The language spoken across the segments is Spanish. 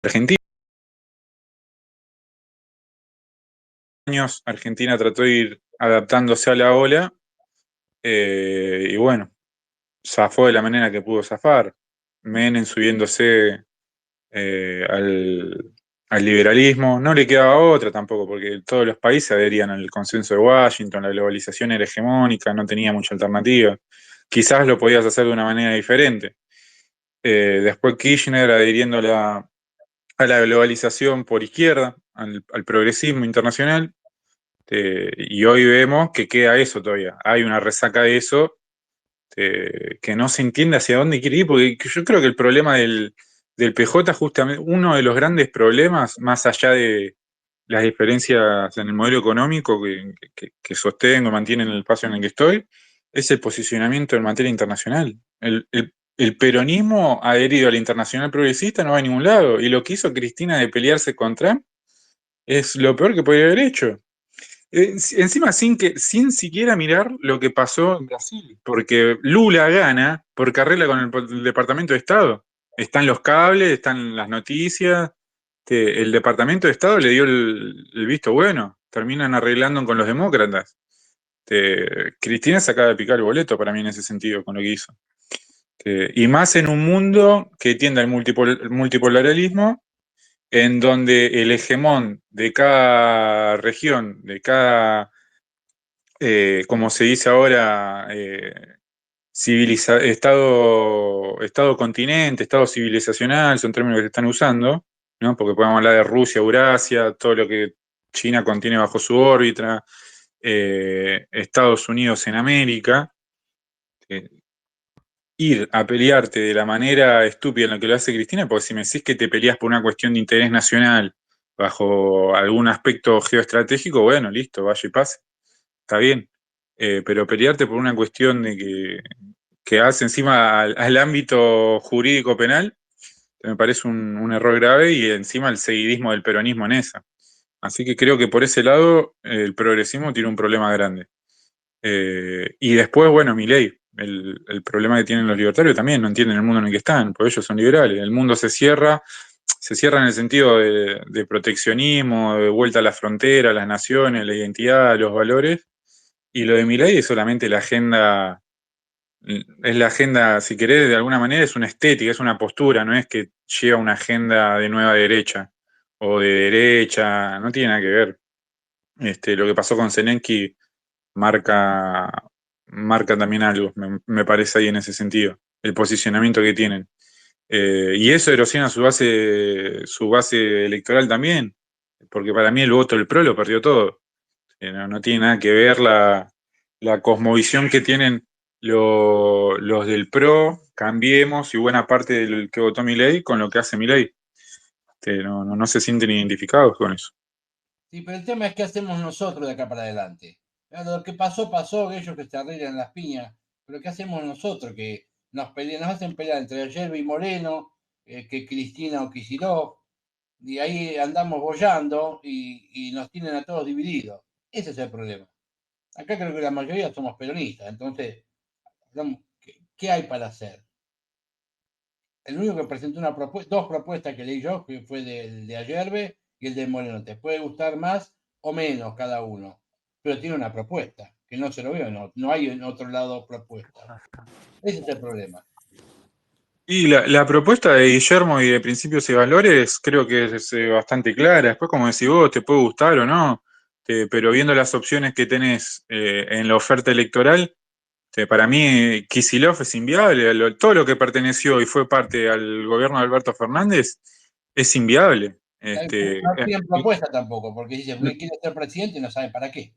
Argentina. Años Argentina trató de ir adaptándose a la ola y bueno, zafó de la manera que pudo zafar. Menem subiéndose al liberalismo, no le quedaba otra tampoco, porque todos los países adherían al consenso de Washington, la globalización era hegemónica, no tenía mucha alternativa. Quizás lo podías hacer de una manera diferente. Después Kirchner adhiriendo a la globalización por izquierda, al progresismo internacional. Y hoy vemos que queda eso todavía. Hay una resaca de eso que no se entiende hacia dónde quiere ir, porque yo creo que el problema del PJ, justamente, uno de los grandes problemas, más allá de las diferencias en el modelo económico que sostengo, mantienen el espacio en el que estoy, es el posicionamiento en materia internacional. El peronismo adherido a la internacional progresista no va a ningún lado, y lo que hizo Cristina de pelearse con Trump es lo peor que podría haber hecho. Encima sin siquiera mirar lo que pasó en Brasil, porque Lula gana porque arregla con el Departamento de Estado. Están los cables, están las noticias. El Departamento de Estado le dio el visto bueno. Terminan arreglando con los demócratas. Cristina se acaba de picar el boleto para mí en ese sentido con lo que hizo. Y más en un mundo que tiende al multipolarismo, en donde el hegemón de cada región, de cada como se dice ahora, estado continente, estado civilizacional, son términos que se están usando, ¿no? Porque podemos hablar de Rusia, Eurasia, todo lo que China contiene bajo su órbita, Estados Unidos en América. eh, Ir a pelearte de la manera estúpida en la que lo hace Cristina, porque si me decís que te peleas por una cuestión de interés nacional bajo algún aspecto geoestratégico, bueno, listo, vaya y pase, está bien. Pero pelearte por una cuestión que hace encima al ámbito jurídico penal, me parece un error grave y encima el seguidismo del peronismo en esa. Así que creo que por ese lado el progresismo tiene un problema grande. Y después, bueno, Milei, el problema que tienen los libertarios también, no entienden el mundo en el que están, porque ellos son liberales. El mundo se cierra en el sentido de proteccionismo, de vuelta a la frontera, a las naciones, la identidad, los valores. Y lo de Milei es solamente la agenda, si querés, de alguna manera es una estética, es una postura, no es que lleva una agenda de nueva derecha o de derecha, no tiene nada que ver. Lo que pasó con Zelensky marca, marca también algo, me parece ahí en ese sentido, el posicionamiento que tienen. Y eso erosiona su base electoral también, porque para mí el voto del PRO lo perdió todo. No tiene nada que ver la cosmovisión que tienen los del PRO, Cambiemos y buena parte del que votó Milei con lo que hace Milei. No se sienten identificados con eso. Sí, pero el tema es qué hacemos nosotros de acá para adelante. Claro, lo que pasó, pasó, ellos que se arreglan las piñas, pero ¿qué hacemos nosotros? Que nos hacen pelear entre Yerba y Moreno, que Cristina o Kicillof, y ahí andamos bollando y nos tienen a todos divididos. Ese es el problema. Acá creo que la mayoría somos peronistas, entonces, ¿qué hay para hacer? El único que presentó dos propuestas que leí yo, que fue del de Ayerbe y el de Moreno. Te puede gustar más o menos cada uno, pero tiene una propuesta, que no se lo veo, no hay en otro lado propuesta. Ese es el problema. Y la propuesta de Guillermo y de Principios y Valores creo que es bastante clara. Después, como decís vos, te puede gustar o no, pero viendo las opciones que tenés en la oferta electoral, para mí Kicillof es inviable. Todo lo que perteneció y fue parte al gobierno de Alberto Fernández es inviable. No tienen propuesta tampoco, porque dice, uno quiere ser presidente y no sabe para qué.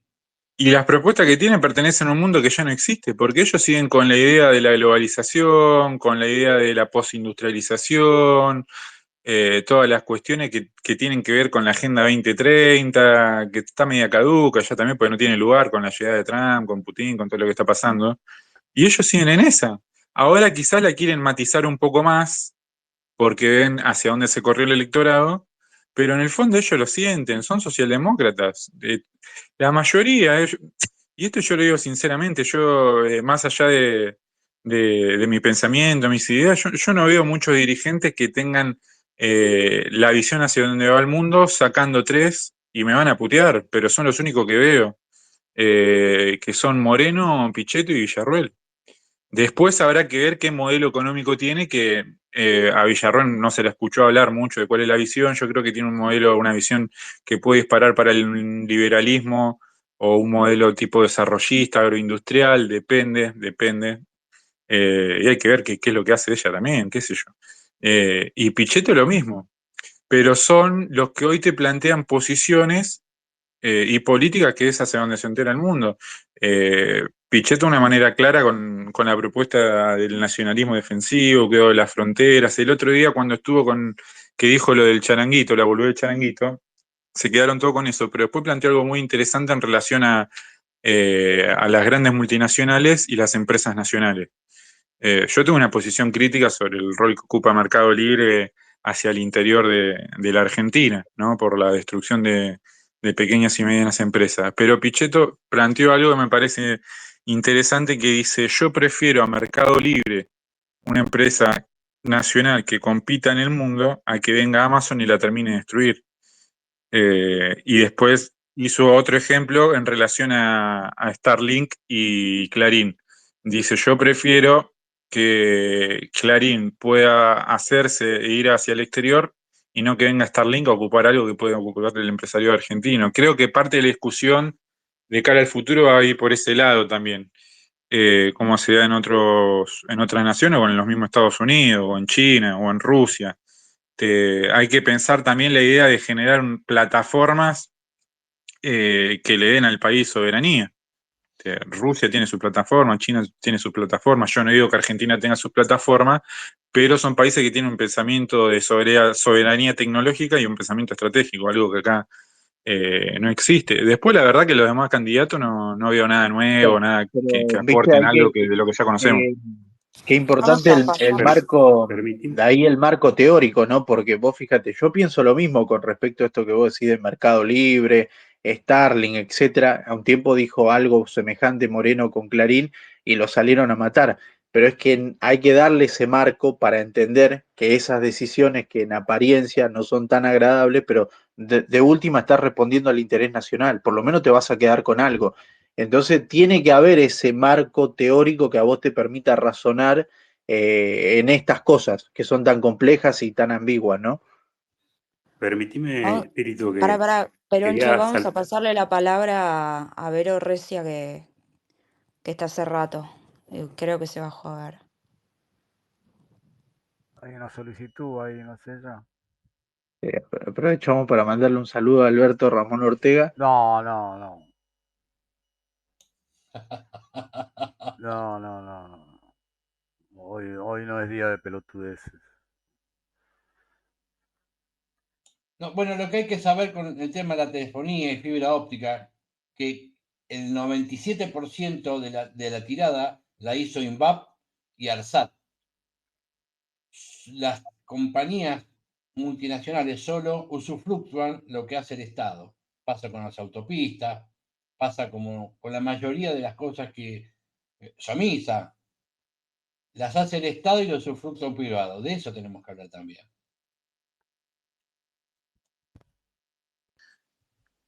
Y las propuestas que tienen pertenecen a un mundo que ya no existe, porque ellos siguen con la idea de la globalización, con la idea de la posindustrialización, todas las cuestiones que tienen que ver con la Agenda 2030, que está media caduca ya también, porque no tiene lugar con la llegada de Trump, con Putin, con todo lo que está pasando. Y ellos siguen en esa. Ahora quizás la quieren matizar un poco más, porque ven hacia dónde se corrió el electorado, pero en el fondo ellos lo sienten, son socialdemócratas. La mayoría, y esto yo lo digo sinceramente, yo, más allá de mi pensamiento, mis ideas, yo no veo muchos dirigentes que tengan la visión hacia dónde va el mundo, sacando tres, y me van a putear, pero son los únicos que veo, que son Moreno, Pichetto y Villarruel. Después habrá que ver qué modelo económico tiene, que a Villarruel no se le escuchó hablar mucho de cuál es la visión. Yo creo que tiene un modelo, una visión que puede disparar para el liberalismo o un modelo tipo desarrollista, agroindustrial, depende. Y hay que ver qué es lo que hace ella también, qué sé yo. Y Pichetto lo mismo, pero son los que hoy te plantean posiciones y política, que es hacia donde se entera el mundo. Pichetto de una manera clara con la propuesta del nacionalismo defensivo, quedó de las fronteras. El otro día cuando estuvo que dijo lo del charanguito, la volvió del charanguito, se quedaron todos con eso, pero después planteó algo muy interesante en relación a las grandes multinacionales y las empresas nacionales. Yo tengo una posición crítica sobre el rol que ocupa Mercado Libre hacia el interior de la Argentina, ¿no? Por la destrucción de pequeñas y medianas empresas. Pero Pichetto planteó algo que me parece interesante, que dice: yo prefiero a Mercado Libre, una empresa nacional que compita en el mundo, a que venga Amazon y la termine de destruir. Y después hizo otro ejemplo en relación a Starlink y Clarín. Dice: yo prefiero que Clarín pueda hacerse e ir hacia el exterior y no que venga Starlink a ocupar algo que puede ocupar el empresario argentino. Creo que parte de la discusión de cara al futuro va a ir por ese lado también, como se da en otras naciones, o en los mismos Estados Unidos, o en China, o en Rusia. Hay que pensar también la idea de generar plataformas que le den al país soberanía. Rusia tiene su plataforma, China tiene su plataforma. Yo no digo que Argentina tenga su plataforma, pero son países que tienen un pensamiento de soberanía tecnológica y un pensamiento estratégico, algo que acá no existe. Después, la verdad que los demás candidatos no veo nada nuevo, nada que Pero, viste, aporten algo de lo que ya conocemos. eh, qué ¿Cómo importante está el pasando? marco, Permitime. de ahí el marco teórico, ¿no? Porque vos fíjate, yo pienso lo mismo con respecto a esto que vos decís de Mercado Libre, Starling, etcétera. A un tiempo dijo algo semejante Moreno con Clarín y lo salieron a matar. Pero es que hay que darle ese marco para entender que esas decisiones que en apariencia no son tan agradables, pero de última estás respondiendo al interés nacional. Por lo menos te vas a quedar con algo. Entonces tiene que haber ese marco teórico que a vos te permita razonar en estas cosas que son tan complejas y tan ambiguas, ¿no? Permitime, Vamos, Espíritu, para, que para, Peroncho, quería vamos a pasarle la palabra a Vero Recia que está hace rato. Creo que se bajó a ver. Hay una solicitud ahí, no sé ya. Aprovechamos para mandarle un saludo a Alberto Ramón Ortega. No, no, no. No, no, no, no. Hoy no es día de pelotudeces. No, bueno, lo que hay que saber con el tema de la telefonía y fibra óptica, que el 97% de la tirada la hizo INVAP y ARSAT. Las compañías multinacionales solo usufructúan lo que hace el Estado. Pasa con las autopistas, pasa como con la mayoría de las cosas que Samisa las hace el Estado y los usufructúa un privado. De eso tenemos que hablar también.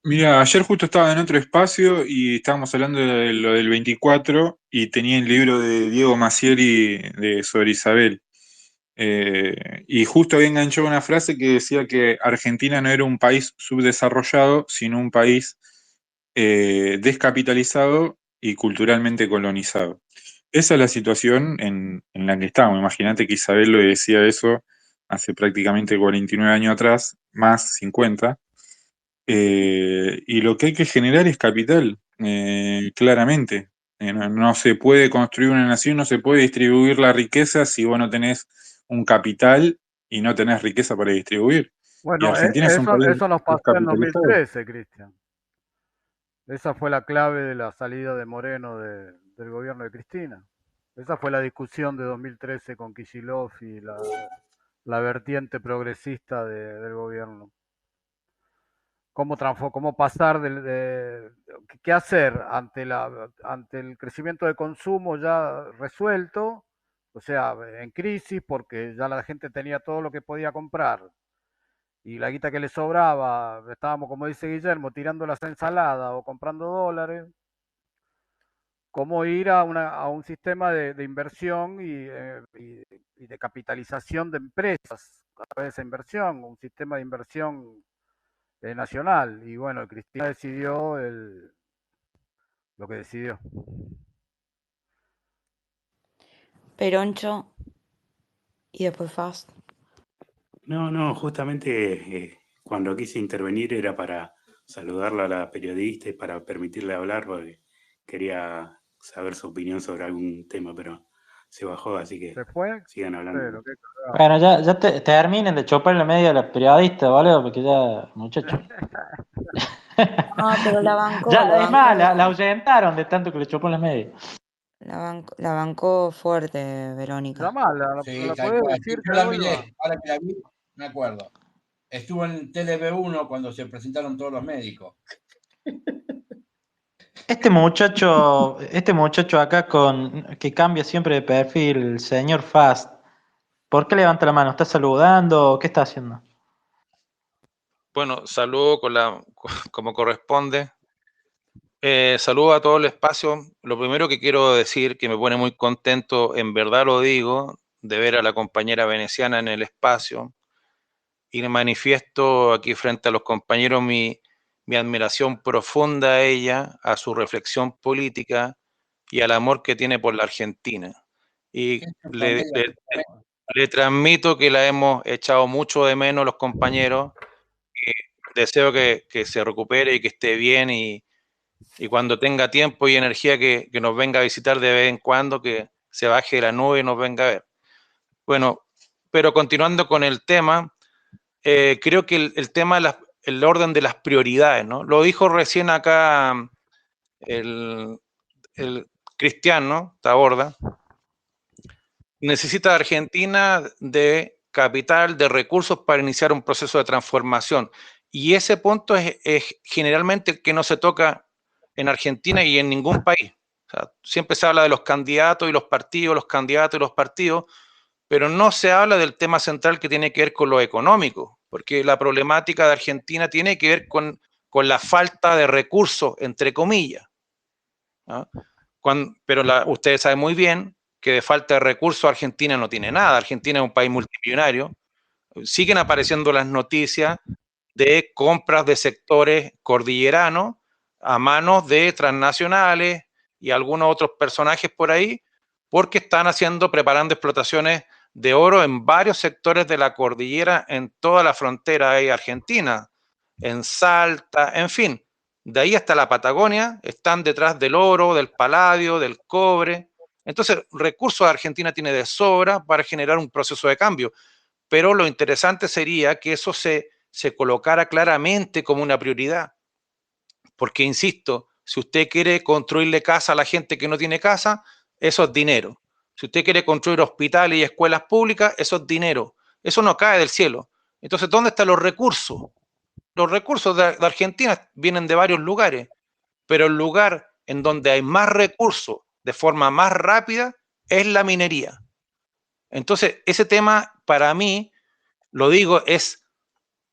Mira, ayer justo estaba en otro espacio y estábamos hablando de lo del 24 y tenía el libro de Diego Massieri sobre Isabel. Y justo había enganchado una frase que decía que Argentina no era un país subdesarrollado, sino un país descapitalizado y culturalmente colonizado. Esa es la situación en la que estamos. Imagínate que Isabel lo decía eso hace prácticamente 49 años atrás, más 50. Y lo que hay que generar es capital, claramente. No se puede construir una nación, no se puede distribuir la riqueza si vos no tenés un capital y no tenés riqueza para distribuir. Y Bueno, Argentina es un país eso nos pasó en descapitalizado. 2013, Cristian. Esa fue la clave de la salida de Moreno del gobierno de Cristina. Esa fue la discusión de 2013 con Kicillof y la vertiente progresista del gobierno. Cómo pasar qué hacer ante el crecimiento de consumo ya resuelto, o sea, en crisis porque ya la gente tenía todo lo que podía comprar, y la guita que le sobraba, estábamos, como dice Guillermo, tirando las ensaladas o comprando dólares, cómo ir a un sistema de inversión y de capitalización de empresas a través de esa inversión, un sistema de inversión nacional. Y bueno, Cristina decidió lo que decidió. Peroncho y después Fast. No, justamente cuando quise intervenir era para saludarla a la periodista y para permitirle hablar, porque quería saber su opinión sobre algún tema, pero se bajó, así que ¿Se fue? sigan hablando. Pero, qué cagado. Bueno, ya terminen de chupar la media a la periodista, ¿vale? Porque ya, muchachos. Ah, pero la bancó, Ya, la es más, bancó, la ahuyentaron de tanto que le chupó la media. la bancó fuerte, Verónica. Llamala, Sí, ¿la tal podés cual. decir Yo que la vuelva? miré, ahora que la vi, me acuerdo. Estuvo en TLV1 cuando se presentaron todos los médicos. Este muchacho acá que cambia siempre de perfil, el señor Fast, ¿por qué levanta la mano? ¿Está saludando o qué está haciendo? Bueno, saludo como corresponde. Saludo a todo el espacio. Lo primero que quiero decir, que me pone muy contento, en verdad lo digo, de ver a la compañera veneciana en el espacio. Y le manifiesto aquí frente a los compañeros mi admiración profunda a ella, a su reflexión política y al amor que tiene por la Argentina. Y le transmito que la hemos echado mucho de menos los compañeros. Deseo que se recupere y que esté bien y cuando tenga tiempo y energía que nos venga a visitar de vez en cuando, que se baje de la nube y nos venga a ver. Bueno, pero continuando con el tema, creo que el tema, el orden de las prioridades, ¿no? Lo dijo recién acá el Cristian, ¿no? Taborda. Necesita Argentina de capital, de recursos para iniciar un proceso de transformación. Y ese punto es generalmente el que no se toca en Argentina y en ningún país. O sea, siempre se habla de los candidatos y los partidos, los candidatos y los partidos, pero no se habla del tema central que tiene que ver con lo económico, porque la problemática de Argentina tiene que ver con la falta de recursos, entre comillas, ¿no? Pero ustedes saben muy bien que de falta de recursos Argentina no tiene nada. Argentina es un país multimillonario. Siguen apareciendo las noticias de compras de sectores cordilleranos a manos de transnacionales y algunos otros personajes por ahí, porque están preparando explotaciones de oro en varios sectores de la cordillera, en toda la frontera de Argentina, en Salta, en fin, de ahí hasta la Patagonia, están detrás del oro, del paladio, del cobre. Entonces, recursos Argentina tiene de sobra para generar un proceso de cambio, pero lo interesante sería que eso se colocara claramente como una prioridad, porque, insisto, si usted quiere construirle casa a la gente que no tiene casa, eso es dinero. Si usted quiere construir hospitales y escuelas públicas, eso es dinero. Eso no cae del cielo. Entonces, ¿dónde están los recursos? Los recursos de Argentina vienen de varios lugares, pero el lugar en donde hay más recursos de forma más rápida es la minería. Entonces, ese tema para mí, lo digo, es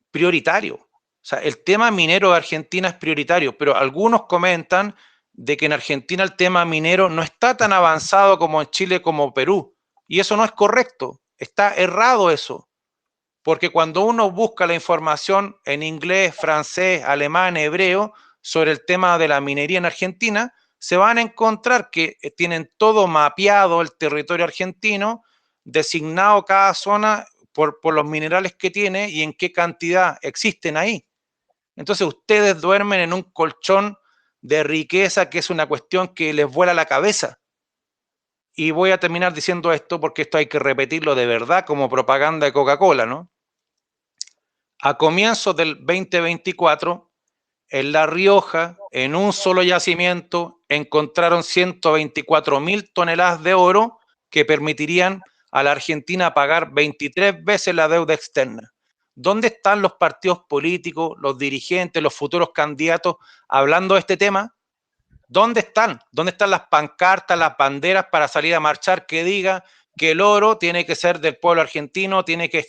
prioritario. O sea, el tema minero de Argentina es prioritario, pero algunos comentan de que en Argentina el tema minero no está tan avanzado como en Chile, como Perú. Y eso no es correcto. Está errado eso. Porque cuando uno busca la información en inglés, francés, alemán, hebreo sobre el tema de la minería en Argentina, se van a encontrar que tienen todo mapeado el territorio argentino, designado cada zona por los minerales que tiene y en qué cantidad existen ahí. Entonces ustedes duermen en un colchón de riqueza que es una cuestión que les vuela la cabeza. Y voy a terminar diciendo esto porque esto hay que repetirlo de verdad como propaganda de Coca-Cola, ¿no? A comienzos del 2024, en La Rioja, en un solo yacimiento, encontraron 124.000 toneladas de oro que permitirían a la Argentina pagar 23 veces la deuda externa. ¿Dónde están los partidos políticos, los dirigentes, los futuros candidatos hablando de este tema? ¿Dónde están? ¿Dónde están las pancartas, las banderas para salir a marchar que diga que el oro tiene que ser del pueblo argentino, tiene que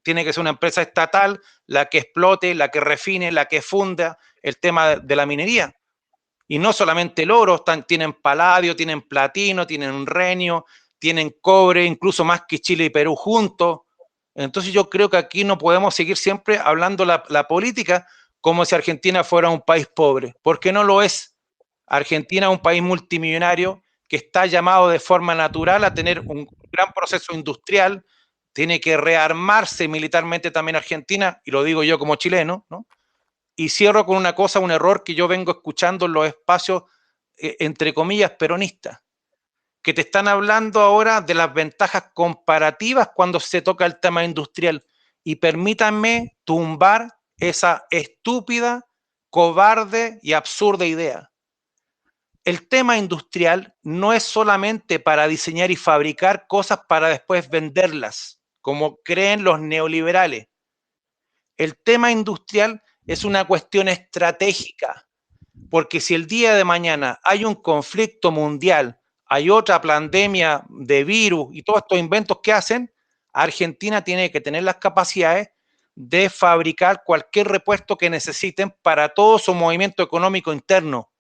ser una empresa estatal la que explote, la que refine, la que funda el tema de la minería. Y no solamente el oro, tienen paladio, tienen platino, tienen renio, tienen cobre, incluso más que Chile y Perú juntos. Entonces yo creo que aquí no podemos seguir siempre hablando la política como si Argentina fuera un país pobre, porque no lo es. Argentina es un país multimillonario que está llamado de forma natural a tener un gran proceso industrial, tiene que rearmarse militarmente también Argentina, y lo digo yo como chileno, ¿no? Y cierro con una cosa, un error que yo vengo escuchando en los espacios, entre comillas, peronistas, que te están hablando ahora de las ventajas comparativas cuando se toca el tema industrial. Y permítanme tumbar esa estúpida, cobarde y absurda idea. El tema industrial no es solamente para diseñar y fabricar cosas para después venderlas, como creen los neoliberales. El tema industrial es una cuestión estratégica, porque si el día de mañana hay un conflicto mundial, hay otra pandemia de virus y todos estos inventos que hacen, Argentina tiene que tener las capacidades de fabricar cualquier repuesto que necesiten para todo su movimiento económico interno.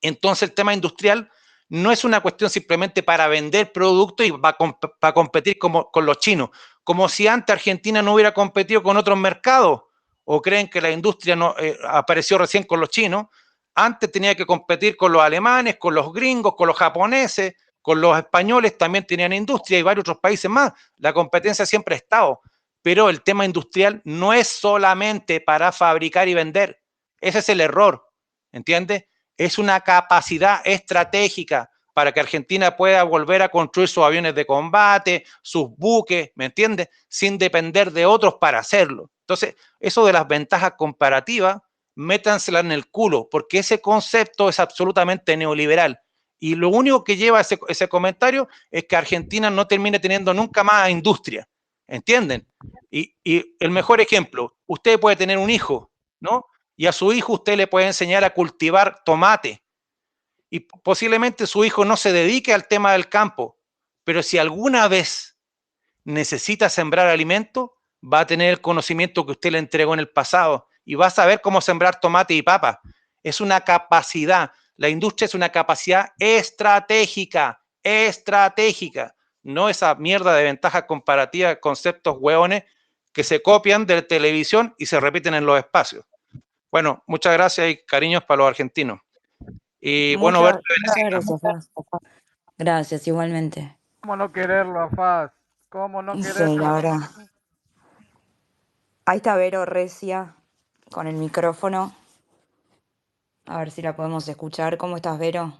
Entonces el tema industrial no es una cuestión simplemente para vender productos y para competir con los chinos, como si antes Argentina no hubiera competido con otros mercados, o creen que la industria no, apareció recién con los chinos. Antes tenía que competir con los alemanes, con los gringos, con los japoneses, con los españoles, también tenían industria y varios otros países más. La competencia siempre ha estado, pero el tema industrial no es solamente para fabricar y vender. Ese es el error, ¿entiendes? Es una capacidad estratégica para que Argentina pueda volver a construir sus aviones de combate, sus buques, ¿me entiendes? Sin depender de otros para hacerlo. Entonces, eso de las ventajas comparativas, métanselas en el culo, porque ese concepto es absolutamente neoliberal. Y lo único que lleva ese comentario es que Argentina no termine teniendo nunca más industria, ¿entienden? Y el mejor ejemplo, usted puede tener un hijo, ¿no? Y a su hijo usted le puede enseñar a cultivar tomate. Y posiblemente su hijo no se dedique al tema del campo, pero si alguna vez necesita sembrar alimento, va a tener el conocimiento que usted le entregó en el pasado y va a saber cómo sembrar tomate y papa. Es una capacidad. La industria es una capacidad estratégica, no esa mierda de ventajas comparativas, conceptos hueones que se copian de televisión y se repiten en los espacios. Bueno, muchas gracias y cariños para los argentinos. Y bueno, verte, Muchas gracias, Faz. Gracias, igualmente. ¿Cómo no quererlo a Faz? ¿Cómo no Sí, quererlo? la verdad. Ahí está Vero Recia con el micrófono. A ver si la podemos escuchar. ¿Cómo estás, Vero?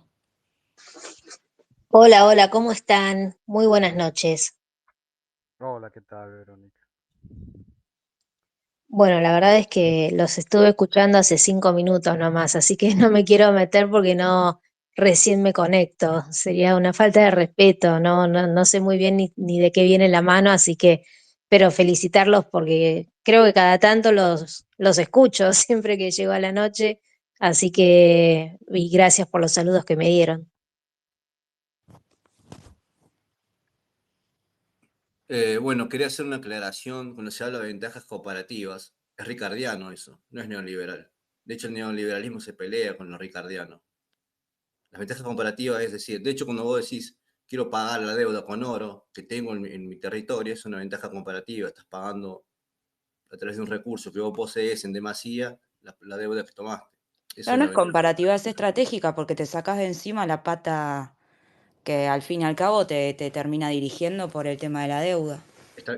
Hola, hola, ¿cómo están? Muy buenas noches. Hola, ¿qué tal, Verónica? Bueno, la verdad es que los estuve escuchando hace 5 minutos nomás, así que no me quiero meter porque no, recién me conecto. Sería una falta de respeto, no sé muy bien ni de qué viene la mano, así que, pero felicitarlos porque creo que cada tanto los escucho siempre que llego a la noche, así que, y gracias por los saludos que me dieron. Bueno, quería hacer una aclaración. Cuando se habla de ventajas comparativas, es ricardiano eso, no es neoliberal. De hecho, el neoliberalismo se pelea con lo ricardiano. Las ventajas comparativas, es decir, de hecho, cuando vos decís, quiero pagar la deuda con oro que tengo en mi territorio, es una ventaja comparativa. Estás pagando a través de un recurso que vos posees en demasía la deuda que tomaste. Pero no es comparativa, es estratégica porque te sacas de encima la pata que al fin y al cabo te termina dirigiendo por el tema de la deuda.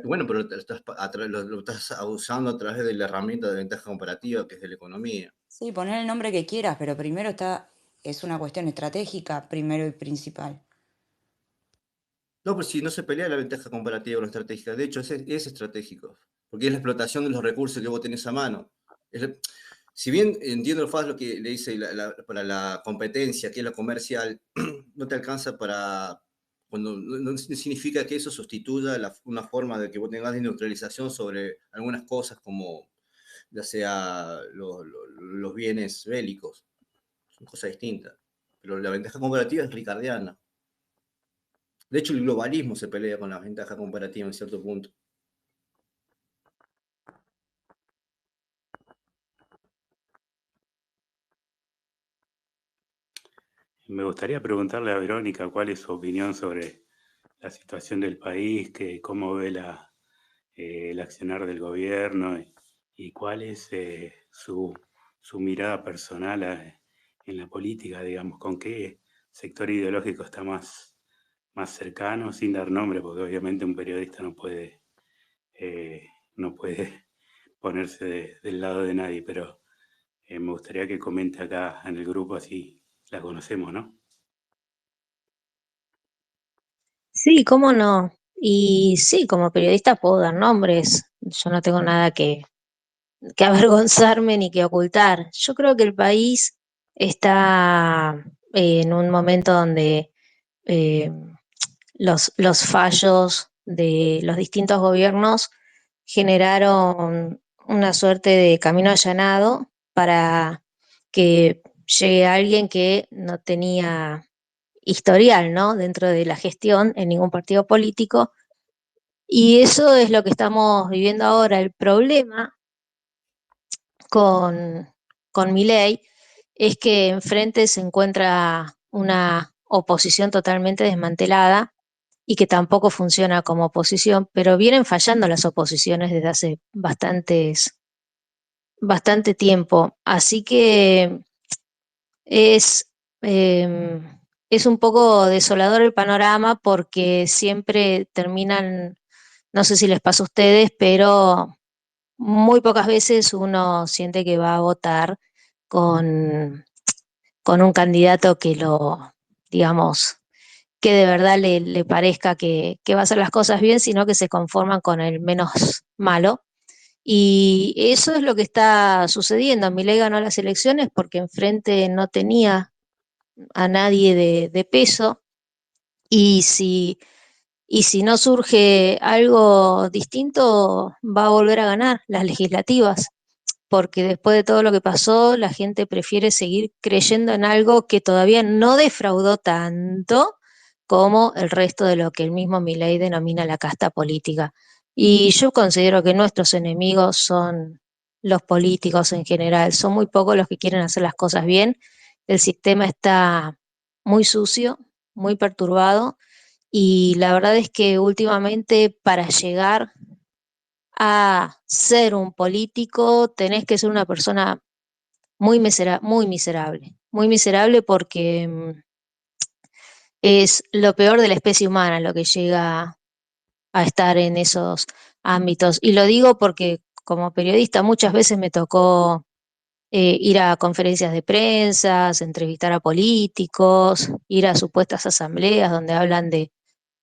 Bueno, pero lo estás usando a través de la herramienta de ventaja comparativa, que es de la economía. Sí, poner el nombre que quieras, pero primero es una cuestión estratégica, primero y principal. No, pues si no se pelea la ventaja comparativa con la estratégica, de hecho es estratégico, porque es la explotación de los recursos que vos tenés a mano. Si bien entiendo lo que le dice para la competencia, que es la comercial, no te alcanza para, cuando no significa que eso sustituya una forma de que vos tengas de industrialización sobre algunas cosas como ya sea los bienes bélicos, son cosas distintas. Pero la ventaja comparativa es ricardiana. De hecho, el globalismo se pelea con la ventaja comparativa en cierto punto. Me gustaría preguntarle a Verónica cuál es su opinión sobre la situación del país, cómo ve el accionar del gobierno y cuál es su mirada personal en la política, digamos, con qué sector ideológico está más cercano, sin dar nombre, porque obviamente un periodista no puede ponerse del lado de nadie, pero me gustaría que comente acá en el grupo, así la conocemos, ¿no? Sí, cómo no. Y sí, como periodista puedo dar nombres. Yo no tengo nada que avergonzarme ni que ocultar. Yo creo que el país está en un momento donde eh, los fallos de los distintos gobiernos generaron una suerte de camino allanado para que llegue alguien que no tenía historial, ¿no? Dentro de la gestión en ningún partido político. Y eso es lo que estamos viviendo ahora. El problema con Milei es que enfrente se encuentra una oposición totalmente desmantelada y que tampoco funciona como oposición, pero vienen fallando las oposiciones desde hace bastante tiempo. Así que es, es un poco desolador el panorama porque siempre terminan, no sé si les pasa a ustedes, pero muy pocas veces uno siente que va a votar con, con un candidato que digamos, que de verdad le parezca que va a hacer las cosas bien, sino que se conforman con el menos malo. Y eso es lo que está sucediendo. Milei ganó las elecciones porque enfrente no tenía a nadie de peso y si no surge algo distinto, va a volver a ganar las legislativas, porque después de todo lo que pasó, la gente prefiere seguir creyendo en algo que todavía no defraudó tanto como el resto de lo que el mismo Milei denomina la casta política. Y yo considero que nuestros enemigos son los políticos en general, son muy pocos los que quieren hacer las cosas bien. El sistema está muy sucio, muy perturbado y la verdad es que últimamente para llegar a ser un político tenés que ser una persona muy miserable porque es lo peor de la especie humana lo que llega a estar en esos ámbitos. Y lo digo porque como periodista muchas veces me tocó ir a conferencias de prensa, entrevistar a políticos, ir a supuestas asambleas donde hablan de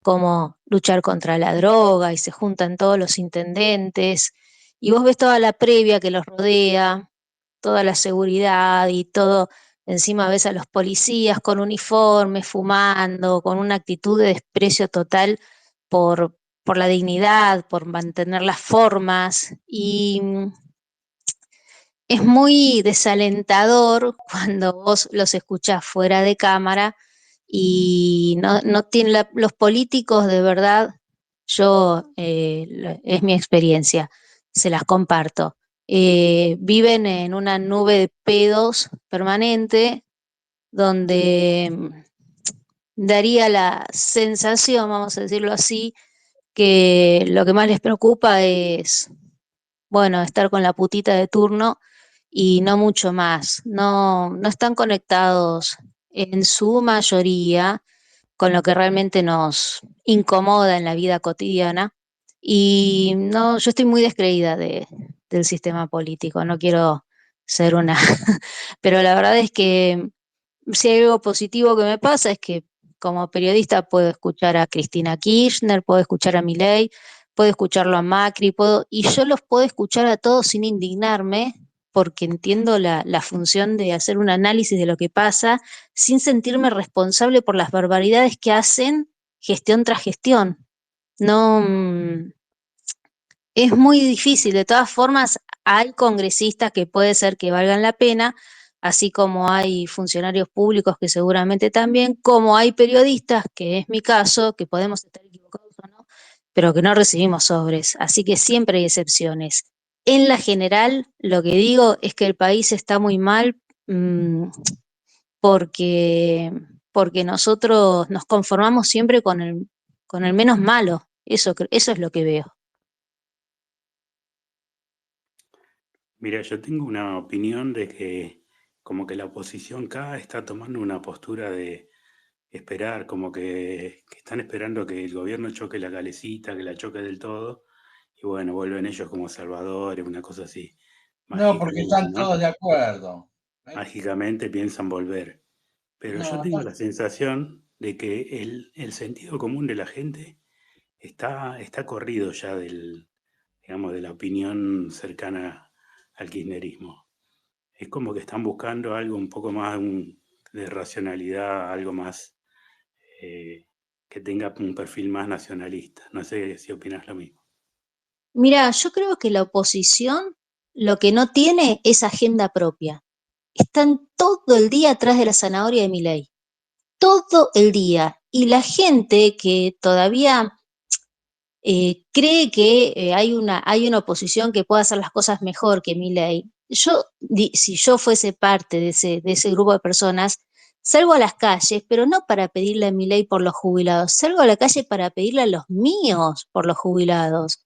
cómo luchar contra la droga y se juntan todos los intendentes y vos ves toda la previa que los rodea, toda la seguridad y todo, encima ves a los policías con uniformes, fumando, con una actitud de desprecio total por la dignidad, por mantener las formas y es muy desalentador cuando vos los escuchás fuera de cámara y no tienen los políticos de verdad, yo es mi experiencia, se las comparto. Viven en una nube de pedos permanente donde daría la sensación, vamos a decirlo así, que lo que más les preocupa es, bueno, estar con la putita de turno y no mucho más. No están conectados en su mayoría con lo que realmente nos incomoda en la vida cotidiana. Y no, yo estoy muy descreída del sistema político, no quiero ser una, pero la verdad es que si hay algo positivo que me pasa es que como periodista puedo escuchar a Cristina Kirchner, puedo escuchar a Milei, puedo escucharlo a Macri, y yo los puedo escuchar a todos sin indignarme, porque entiendo la función de hacer un análisis de lo que pasa sin sentirme responsable por las barbaridades que hacen gestión tras gestión. No, es muy difícil. De todas formas, hay congresistas que puede ser que valgan la pena, así como hay funcionarios públicos que seguramente también, como hay periodistas, que es mi caso, que podemos estar equivocados o no, pero que no recibimos sobres, así que siempre hay excepciones. En la general, lo que digo es que el país está muy mal porque, porque nosotros nos conformamos siempre con el menos malo, eso es lo que veo. Mira, yo tengo una opinión de que como que la oposición acá está tomando una postura de esperar, como que están esperando que el gobierno choque la calecita, que la choque del todo, y bueno, vuelven ellos como salvadores, una cosa así, No, porque mágicamente, están ¿no? todos de acuerdo. Mágicamente piensan volver. Pero yo No, tengo la sensación de que el sentido común de la gente está corrido ya digamos, de la opinión cercana al kirchnerismo. Es como que están buscando algo un poco más de racionalidad, algo más que tenga un perfil más nacionalista. No sé si opinas lo mismo. Mira, yo creo que la oposición lo que no tiene es agenda propia. Están todo el día atrás de la zanahoria de Milei, todo el día. Y la gente que todavía cree que hay una oposición que pueda hacer las cosas mejor que Milei. Si yo fuese parte de ese grupo de personas, salgo a las calles, pero no para pedirle a Milei por los jubilados, salgo a la calle para pedirle a los míos por los jubilados.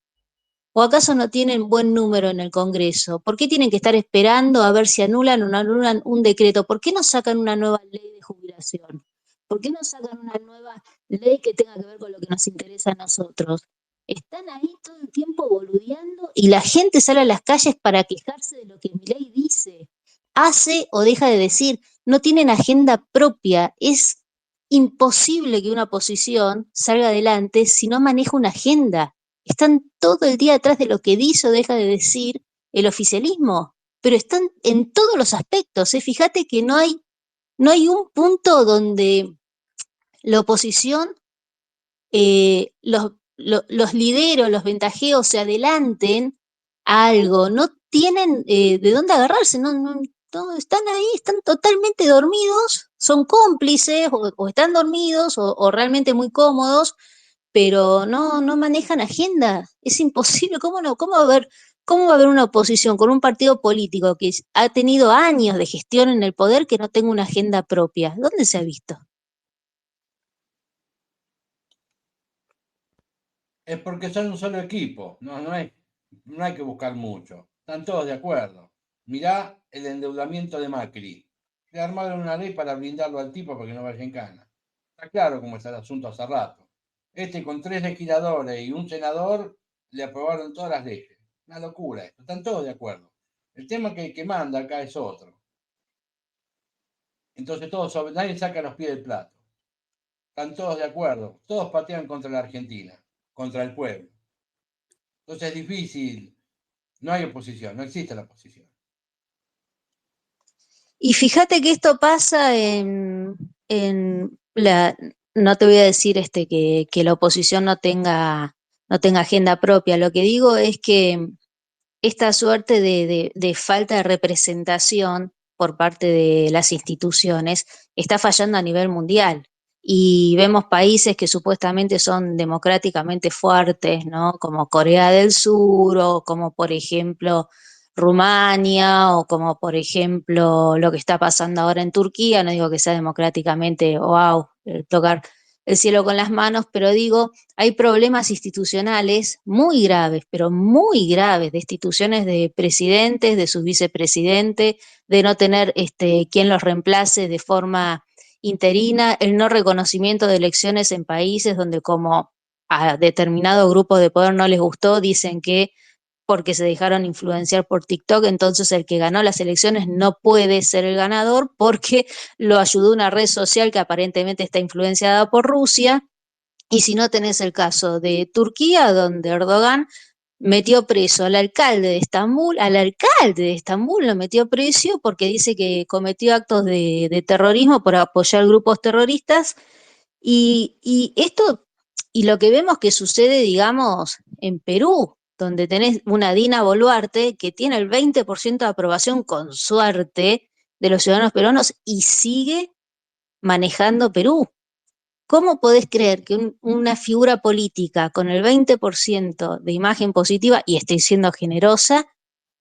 ¿O acaso no tienen buen número en el Congreso? ¿Por qué tienen que estar esperando a ver si anulan o no anulan un decreto? ¿Por qué no sacan una nueva ley de jubilación? ¿Por qué no sacan una nueva ley que tenga que ver con lo que nos interesa a nosotros? Están ahí todo el tiempo boludeando y la gente sale a las calles para quejarse de lo que Milei dice, hace o deja de decir. No tienen agenda propia. Es imposible que una oposición salga adelante si no maneja una agenda. Están todo el día atrás de lo que dice o deja de decir el oficialismo, pero están en todos los aspectos. Fíjate que no hay un punto donde la oposición, los lideros, los ventajeos se adelanten a algo, no tienen de dónde agarrarse, no, están ahí, están totalmente dormidos, son cómplices o están dormidos o realmente muy cómodos, pero no manejan agenda. Es imposible. ¿Cómo va a haber una oposición con un partido político que ha tenido años de gestión en el poder que no tenga una agenda propia? ¿Dónde se ha visto? es porque son un solo equipo, no hay que buscar mucho. Están todos de acuerdo. Mirá el endeudamiento de Macri. Le armaron una ley para blindarlo al tipo para que no vaya en cana. Está claro cómo está el asunto hace rato. Con 3 legisladores y un senador le aprobaron todas las leyes. Una locura esto. Están todos de acuerdo. El tema que manda acá es otro. Entonces nadie saca los pies del plato. Están todos de acuerdo. Todos patean contra la Argentina, contra el pueblo. Entonces es difícil. No hay oposición, no existe la oposición. Y fíjate que esto pasa no te voy a decir que la oposición no tenga agenda propia. Lo que digo es que esta suerte de falta de representación por parte de las instituciones está fallando a nivel mundial. Y vemos países que supuestamente son democráticamente fuertes, ¿no? Como Corea del Sur o como por ejemplo Rumania o como por ejemplo lo que está pasando ahora en Turquía. No digo que sea democráticamente, wow, tocar el cielo con las manos, pero digo, hay problemas institucionales muy graves, pero muy graves, de instituciones de presidentes, de sus vicepresidentes, de no tener quien los reemplace de forma interina, el no reconocimiento de elecciones en países donde como a determinado grupo de poder no les gustó, dicen que porque se dejaron influenciar por TikTok, entonces el que ganó las elecciones no puede ser el ganador porque lo ayudó una red social que aparentemente está influenciada por Rusia. Y si no tenés el caso de Turquía, donde Erdogan metió preso al alcalde de Estambul lo metió preso porque dice que cometió actos de terrorismo por apoyar grupos terroristas. Y lo que vemos que sucede, digamos, en Perú, donde tenés una Dina Boluarte que tiene el 20% de aprobación con suerte, de los ciudadanos peruanos y sigue manejando Perú. ¿Cómo podés creer que una figura política con el 20% de imagen positiva, y estoy siendo generosa,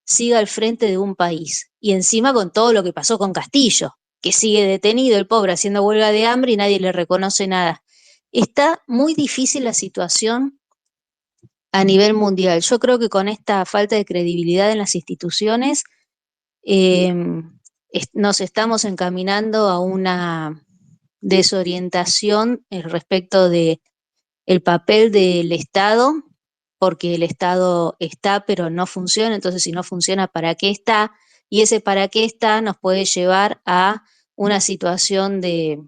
siga al frente de un país? Y encima con todo lo que pasó con Castillo, que sigue detenido, el pobre, haciendo huelga de hambre y nadie le reconoce nada. Está muy difícil la situación a nivel mundial. Yo creo que con esta falta de credibilidad en las instituciones nos estamos encaminando a una desorientación respecto de el papel del Estado, porque el Estado está pero no funciona, entonces si no funciona, ¿para qué está? Y ese para qué está nos puede llevar a una situación de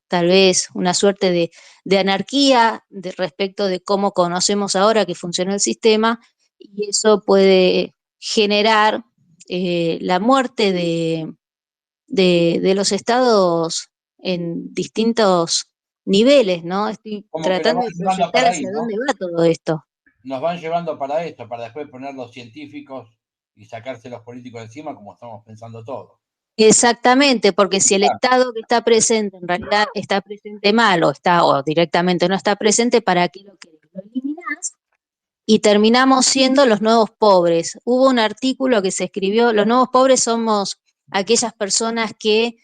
tal vez una suerte de anarquía respecto de cómo conocemos ahora que funciona el sistema, y eso puede generar la muerte de los estados en distintos niveles, ¿no? Estoy Como que nos tratando van de llevando proyectar para ahí, hacia ¿no? dónde va todo esto. Nos van llevando para esto, para después poner los científicos y sacarse los políticos encima, como estamos pensando todos. Exactamente, porque si el Estado que está presente en realidad está presente mal o directamente no está presente, ¿para qué lo querés? Lo eliminás y terminamos siendo los nuevos pobres. Hubo un artículo que se escribió, los nuevos pobres somos aquellas personas que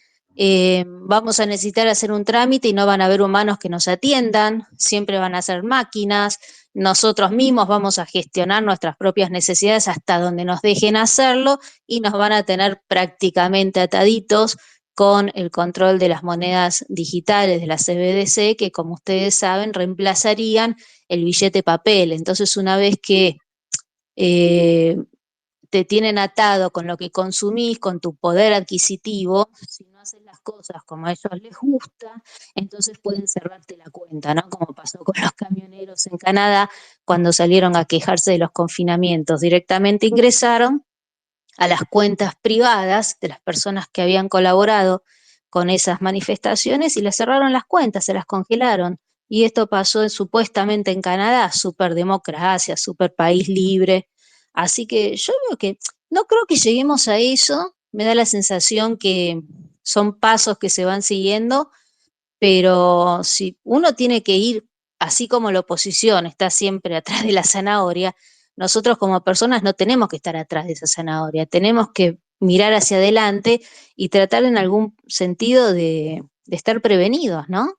vamos a necesitar hacer un trámite y no van a haber humanos que nos atiendan, siempre van a ser máquinas, nosotros mismos vamos a gestionar nuestras propias necesidades hasta donde nos dejen hacerlo y nos van a tener prácticamente ataditos con el control de las monedas digitales de la CBDC, que como ustedes saben reemplazarían el billete papel. Entonces, una vez que te tienen atado con lo que consumís, con tu poder adquisitivo, si no haces las cosas como a ellos les gusta, entonces pueden cerrarte la cuenta, ¿no? Como pasó con los camioneros en Canadá cuando salieron a quejarse de los confinamientos. Directamente ingresaron a las cuentas privadas de las personas que habían colaborado con esas manifestaciones y les cerraron las cuentas, se las congelaron. Y esto pasó supuestamente en Canadá, superdemocracia, super país libre. Así que yo veo que no creo que lleguemos a eso. Me da la sensación que son pasos que se van siguiendo, pero si uno tiene que ir, así como la oposición está siempre atrás de la zanahoria, nosotros como personas no tenemos que estar atrás de esa zanahoria, tenemos que mirar hacia adelante y tratar en algún sentido de estar prevenidos, ¿no?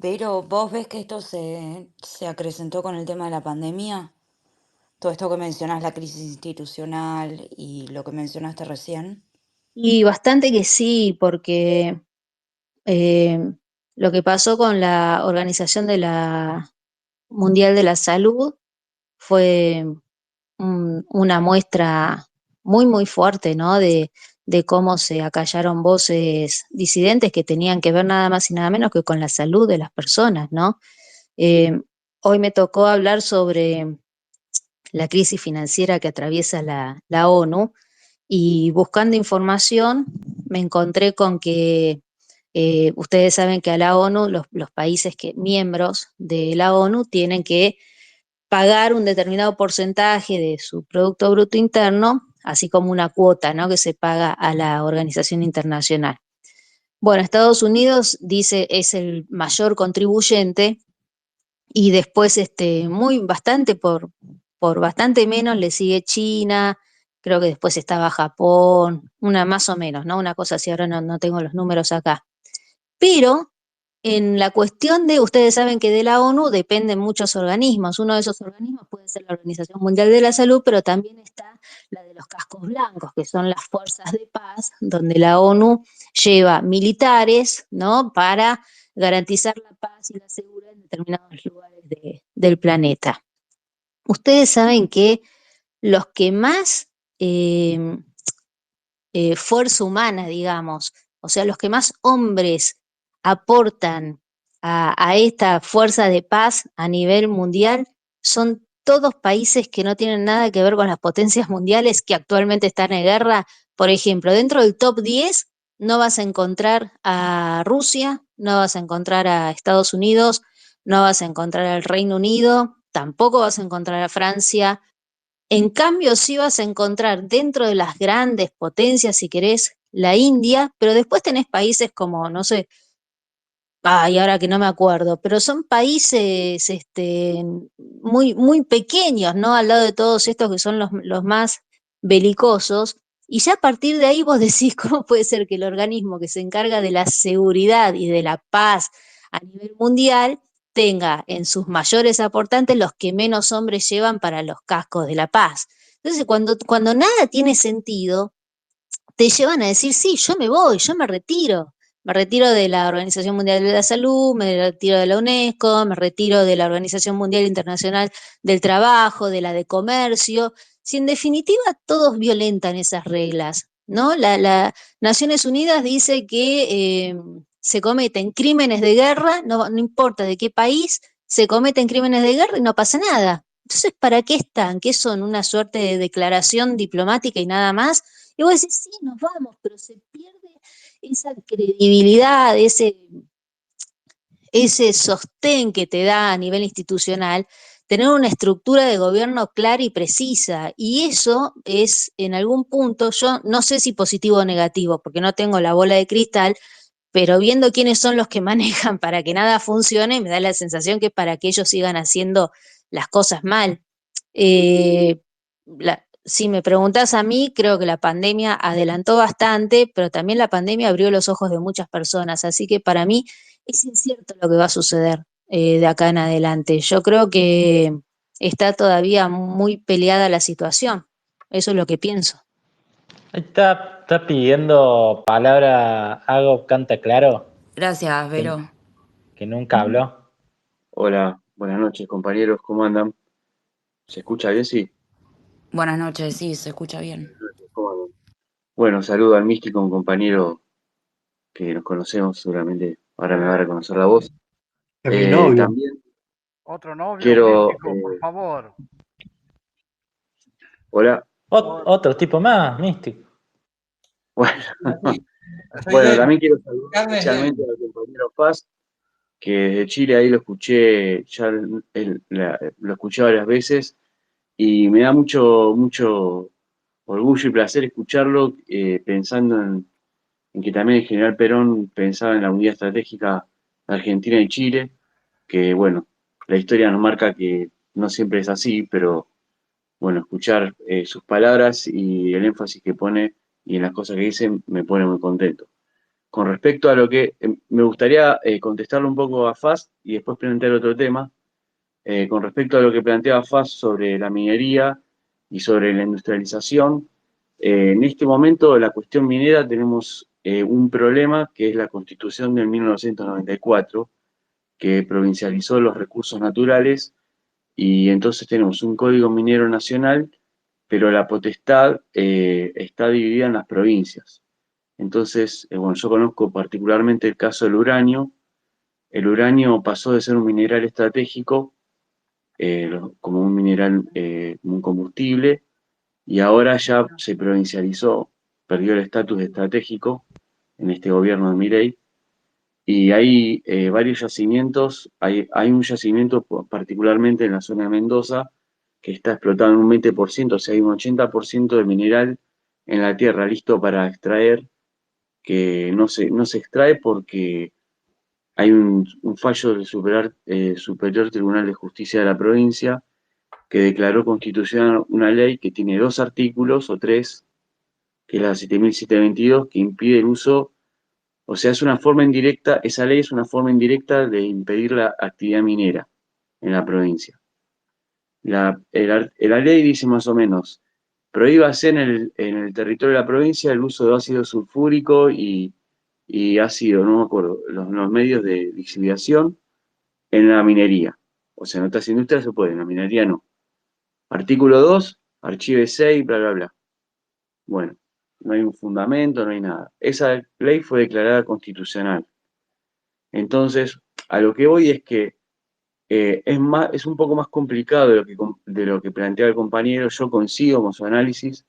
Pero vos ves que esto se acrecentó con el tema de la pandemia, todo esto que mencionás, la crisis institucional y lo que mencionaste recién. Y bastante que sí, porque eh, lo que pasó con la Organización de la Mundial de la Salud fue una muestra muy, muy fuerte, ¿no? De cómo se acallaron voces disidentes que tenían que ver nada más y nada menos que con la salud de las personas, ¿no? Eh, Hoy me tocó hablar sobre la crisis financiera que atraviesa la ONU, y buscando información me encontré con que ustedes saben que a la ONU, los países miembros de la ONU tienen que pagar un determinado porcentaje de su Producto Bruto Interno, así como una cuota, ¿no?, que se paga a la organización internacional. Bueno, Estados Unidos dice es el mayor contribuyente y después por bastante menos le sigue China, creo que después estaba Japón, una más o menos, ¿no? Una cosa así, ahora no tengo los números acá. Pero en la cuestión de, ustedes saben que de la ONU dependen muchos organismos. Uno de esos organismos puede ser la Organización Mundial de la Salud, pero también está la de los cascos blancos, que son las fuerzas de paz, donde la ONU lleva militares, ¿no?, para garantizar la paz y la seguridad en determinados lugares del planeta. Ustedes saben que los que más fuerza humana, digamos, o sea, los que más hombres aportan a esta fuerza de paz a nivel mundial son todos países que no tienen nada que ver con las potencias mundiales que actualmente están en guerra. Por ejemplo, dentro del top 10 no vas a encontrar a Rusia, no vas a encontrar a Estados Unidos, no vas a encontrar al Reino Unido, tampoco vas a encontrar a Francia, En cambio, sí vas a encontrar dentro de las grandes potencias, si querés, la India, pero después tenés países como, no sé, ay, ahora que no me acuerdo, pero son países muy, muy pequeños, ¿no? Al lado de todos estos que son los más belicosos. Y ya a partir de ahí vos decís, ¿cómo puede ser que el organismo que se encarga de la seguridad y de la paz a nivel mundial tenga en sus mayores aportantes los que menos hombres llevan para los cascos de la paz? Entonces, cuando nada tiene sentido, te llevan a decir, sí, yo me voy, yo me retiro de la Organización Mundial de la Salud, me retiro de la UNESCO, me retiro de la Organización Mundial Internacional del Trabajo, de la de Comercio, si en definitiva todos violentan esas reglas, ¿no? La Naciones Unidas dice que se cometen crímenes de guerra, no importa de qué país, se cometen crímenes de guerra y no pasa nada. Entonces, ¿para qué están? ¿Qué son? ¿Una suerte de declaración diplomática y nada más? Y vos decís, sí, nos vamos, pero se pierde esa credibilidad, ese sostén que te da a nivel institucional, tener una estructura de gobierno clara y precisa. Y eso es, en algún punto, yo no sé si positivo o negativo, porque no tengo la bola de cristal, pero viendo quiénes son los que manejan para que nada funcione, me da la sensación que es para que ellos sigan haciendo las cosas mal. Eh, si me preguntás a mí, creo que la pandemia adelantó bastante, pero también la pandemia abrió los ojos de muchas personas, así que para mí es incierto lo que va a suceder de acá en adelante. Yo creo que está todavía muy peleada la situación, eso es lo que pienso. Ahí está pidiendo palabra Hago Canta Claro, Gracias, que, Vero. que nunca habló. Hola, buenas noches compañeros, ¿cómo andan? ¿Se escucha bien? Sí. Buenas noches, sí, se escucha bien. ¿Cómo andan? Bueno, saludo al místico, un compañero que nos conocemos, seguramente ahora me va a reconocer la voz. Es mi novio. También Otro novio, quiero... místico, por favor. hola. Otro tipo más, místico. Bueno, Soy bueno, de también quiero saludar carne especialmente al compañero Paz, que desde Chile ahí lo escuché, ya lo escuché varias veces y me da mucho orgullo y placer escucharlo pensando en que también el general Perón pensaba en la unidad estratégica de Argentina y Chile, que bueno, la historia nos marca que no siempre es así, pero bueno, escuchar sus palabras y el énfasis que pone y en las cosas que dice me pone muy contento. Con respecto a lo que me gustaría contestarle un poco a Faz y después plantear otro tema, con respecto a lo que planteaba Faz sobre la minería y sobre la industrialización, en este momento la cuestión minera tenemos un problema que es la Constitución del 1994, que provincializó los recursos naturales y entonces tenemos un Código Minero Nacional, pero la potestad está dividida en las provincias. Entonces, bueno, yo conozco particularmente el caso del uranio. El uranio pasó de ser un mineral estratégico como un mineral, un combustible, y ahora ya se provincializó, perdió el estatus de estratégico en este gobierno de Milei, y hay varios yacimientos, hay un yacimiento particularmente en la zona de Mendoza que está explotado en un 20%, o sea, hay un 80% de mineral en la tierra listo para extraer, que no se extrae porque hay un fallo del Superior Tribunal de Justicia de la provincia que declaró constitucional una ley que tiene 2 artículos o 3, que es la 7722, que impide el uso, o sea, es una forma indirecta, esa ley es una forma indirecta de impedir la actividad minera en la provincia. La ley dice más o menos, prohíbase en el territorio de la provincia el uso de ácido sulfúrico y ácido, no me acuerdo, los medios de lixiviación en la minería. O sea, en otras industrias se puede, en la minería no. Artículo 2, archive 6, bla, bla, bla. Bueno, no hay un fundamento, no hay nada. Esa ley fue declarada constitucional. Entonces, a lo que voy es que es un poco más complicado de lo que plantea el compañero. Yo coincido con su análisis,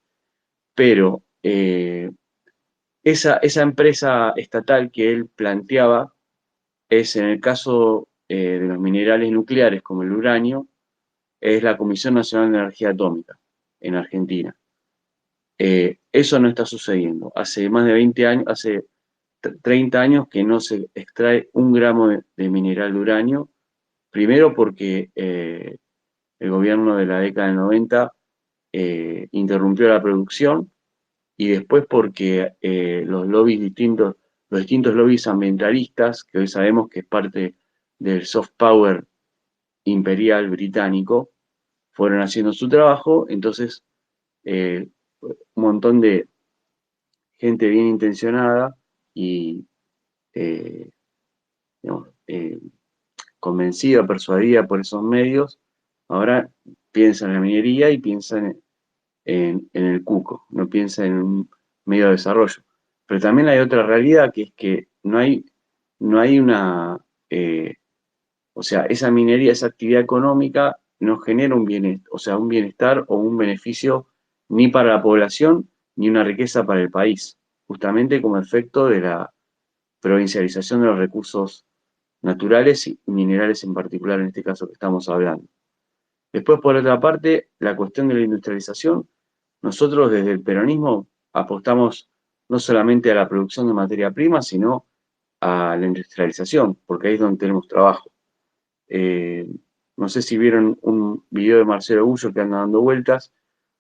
pero esa empresa estatal que él planteaba es, en el caso de los minerales nucleares como el uranio, es la Comisión Nacional de Energía Atómica. en Argentina. Eso no está sucediendo. Hace más de 20 años, hace 30 años que no se extrae un gramo de mineral de uranio, primero porque el gobierno de la década del 90 interrumpió la producción, y después porque los distintos lobbies ambientalistas, que hoy sabemos que es parte del soft power imperial británico, fueron haciendo su trabajo. Entonces un montón de gente bien intencionada y digamos, convencida, persuadida por esos medios, ahora piensa en la minería y piensa en el cuco, no piensa en un medio de desarrollo. Pero también hay otra realidad, que es que no hay una, o sea, esa minería, esa actividad económica no genera un bienestar o un beneficio ni para la población ni una riqueza para el país, justamente como efecto de la provincialización de los recursos naturales y minerales en particular, en este caso que estamos hablando. Después, por otra parte, la cuestión de la industrialización. Nosotros desde el peronismo apostamos no solamente a la producción de materia prima, sino a la industrialización, porque ahí es donde tenemos trabajo. No sé si vieron un video de Marcelo Gullo que anda dando vueltas,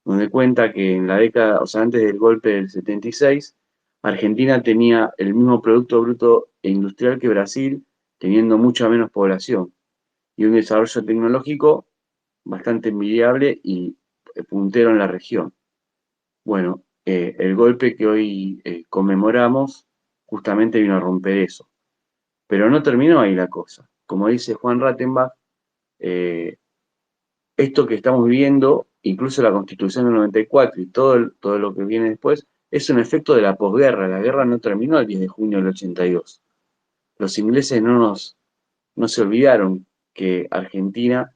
donde cuenta que en la década, o sea, antes del golpe del 76, Argentina tenía el mismo Producto Bruto e Industrial que Brasil, teniendo mucha menos población, y un desarrollo tecnológico bastante envidiable y puntero en la región. Bueno, el golpe que hoy conmemoramos justamente vino a romper eso. Pero no terminó ahí la cosa. Como dice Juan Rattenbach, esto que estamos viviendo, incluso la Constitución del 94 y todo lo que viene después, es un efecto de la posguerra. La guerra no terminó el 10 de junio del 82. Los ingleses no se olvidaron que Argentina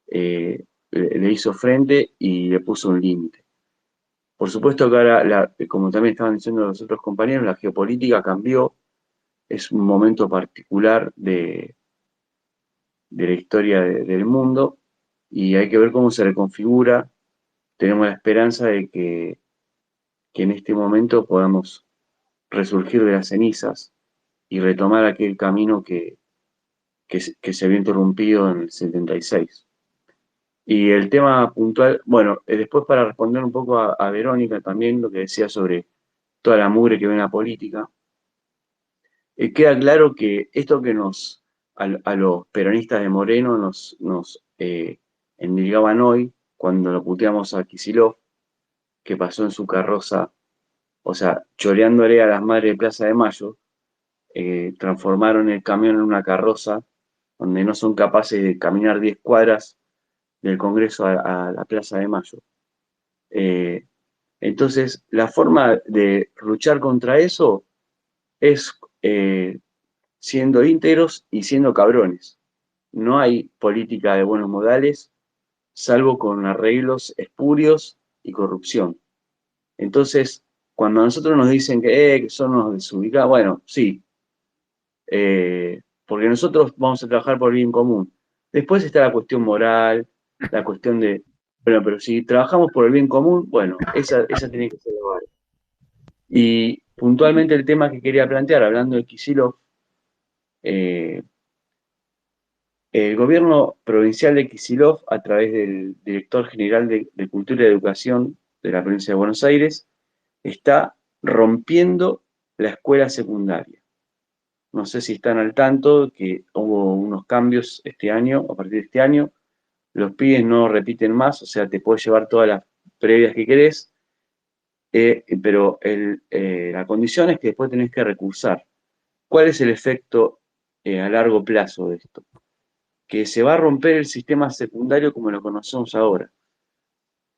le hizo frente y le puso un límite. Por supuesto que ahora, como también estaban diciendo los otros compañeros, la geopolítica cambió. Es un momento particular de la historia del mundo, y hay que ver cómo se reconfigura. Tenemos la esperanza de que en este momento podamos resurgir de las cenizas y retomar aquel camino que se había interrumpido en el 76. Y el tema puntual, bueno, después para responder un poco a Verónica también, lo que decía sobre toda la mugre que ve en la política, queda claro que esto que a los peronistas de Moreno nos endilgaban hoy, cuando lo puteamos a Kicillof, que pasó en su carroza, o sea, choreándole a las madres de Plaza de Mayo, transformaron el camión en una carroza donde no son capaces de caminar 10 cuadras del Congreso a la Plaza de Mayo. Entonces, la forma de luchar contra eso es siendo íntegros y siendo cabrones. No hay política de buenos modales, salvo con arreglos espurios y corrupción. Entonces, cuando a nosotros nos dicen que son unos desubicados, bueno, sí, porque nosotros vamos a trabajar por el bien común. Después está la cuestión moral, la cuestión de, bueno, pero si trabajamos por el bien común, bueno, esa tiene que ser la base. Y puntualmente el tema que quería plantear, hablando de Kicillof, el gobierno provincial de Kicillof, a través del director general de Cultura y Educación de la provincia de Buenos Aires, está rompiendo la escuela secundaria. No sé si están al tanto que hubo unos cambios este año, a partir de este año. Los pibes no repiten más, o sea, te puedes llevar todas las previas que querés, pero la condición es que después tenés que recursar. ¿Cuál es el efecto a largo plazo de esto? Que se va a romper el sistema secundario como lo conocemos ahora.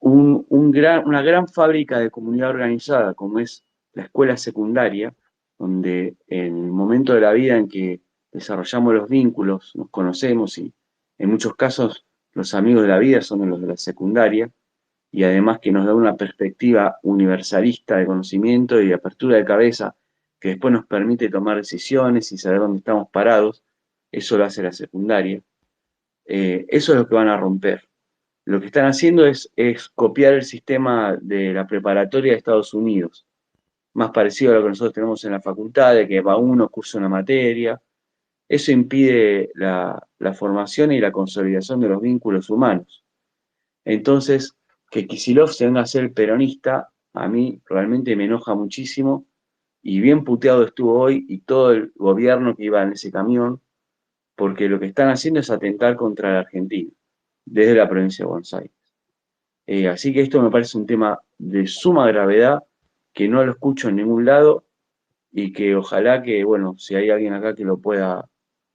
Una gran fábrica de comunidad organizada, como es la escuela secundaria, donde en el momento de la vida en que desarrollamos los vínculos, nos conocemos, y en muchos casos los amigos de la vida son los de la secundaria, y además que nos da una perspectiva universalista de conocimiento y de apertura de cabeza, que después nos permite tomar decisiones y saber dónde estamos parados. Eso lo hace la secundaria. Eso es lo que van a romper. lo que están haciendo es copiar el sistema de la preparatoria de Estados Unidos, más parecido a lo que nosotros tenemos en la facultad, de que va uno, cursa una materia. Eso impide la formación y la consolidación de los vínculos humanos. Entonces, que Kicillof se venga a ser peronista, a mí realmente me enoja muchísimo, y bien puteado estuvo hoy y todo el gobierno que iba en ese camión, porque lo que están haciendo es atentar contra la Argentina, desde la provincia de Buenos Aires. Así que esto me parece un tema de suma gravedad, que no lo escucho en ningún lado, y que ojalá que, bueno, si hay alguien acá que lo pueda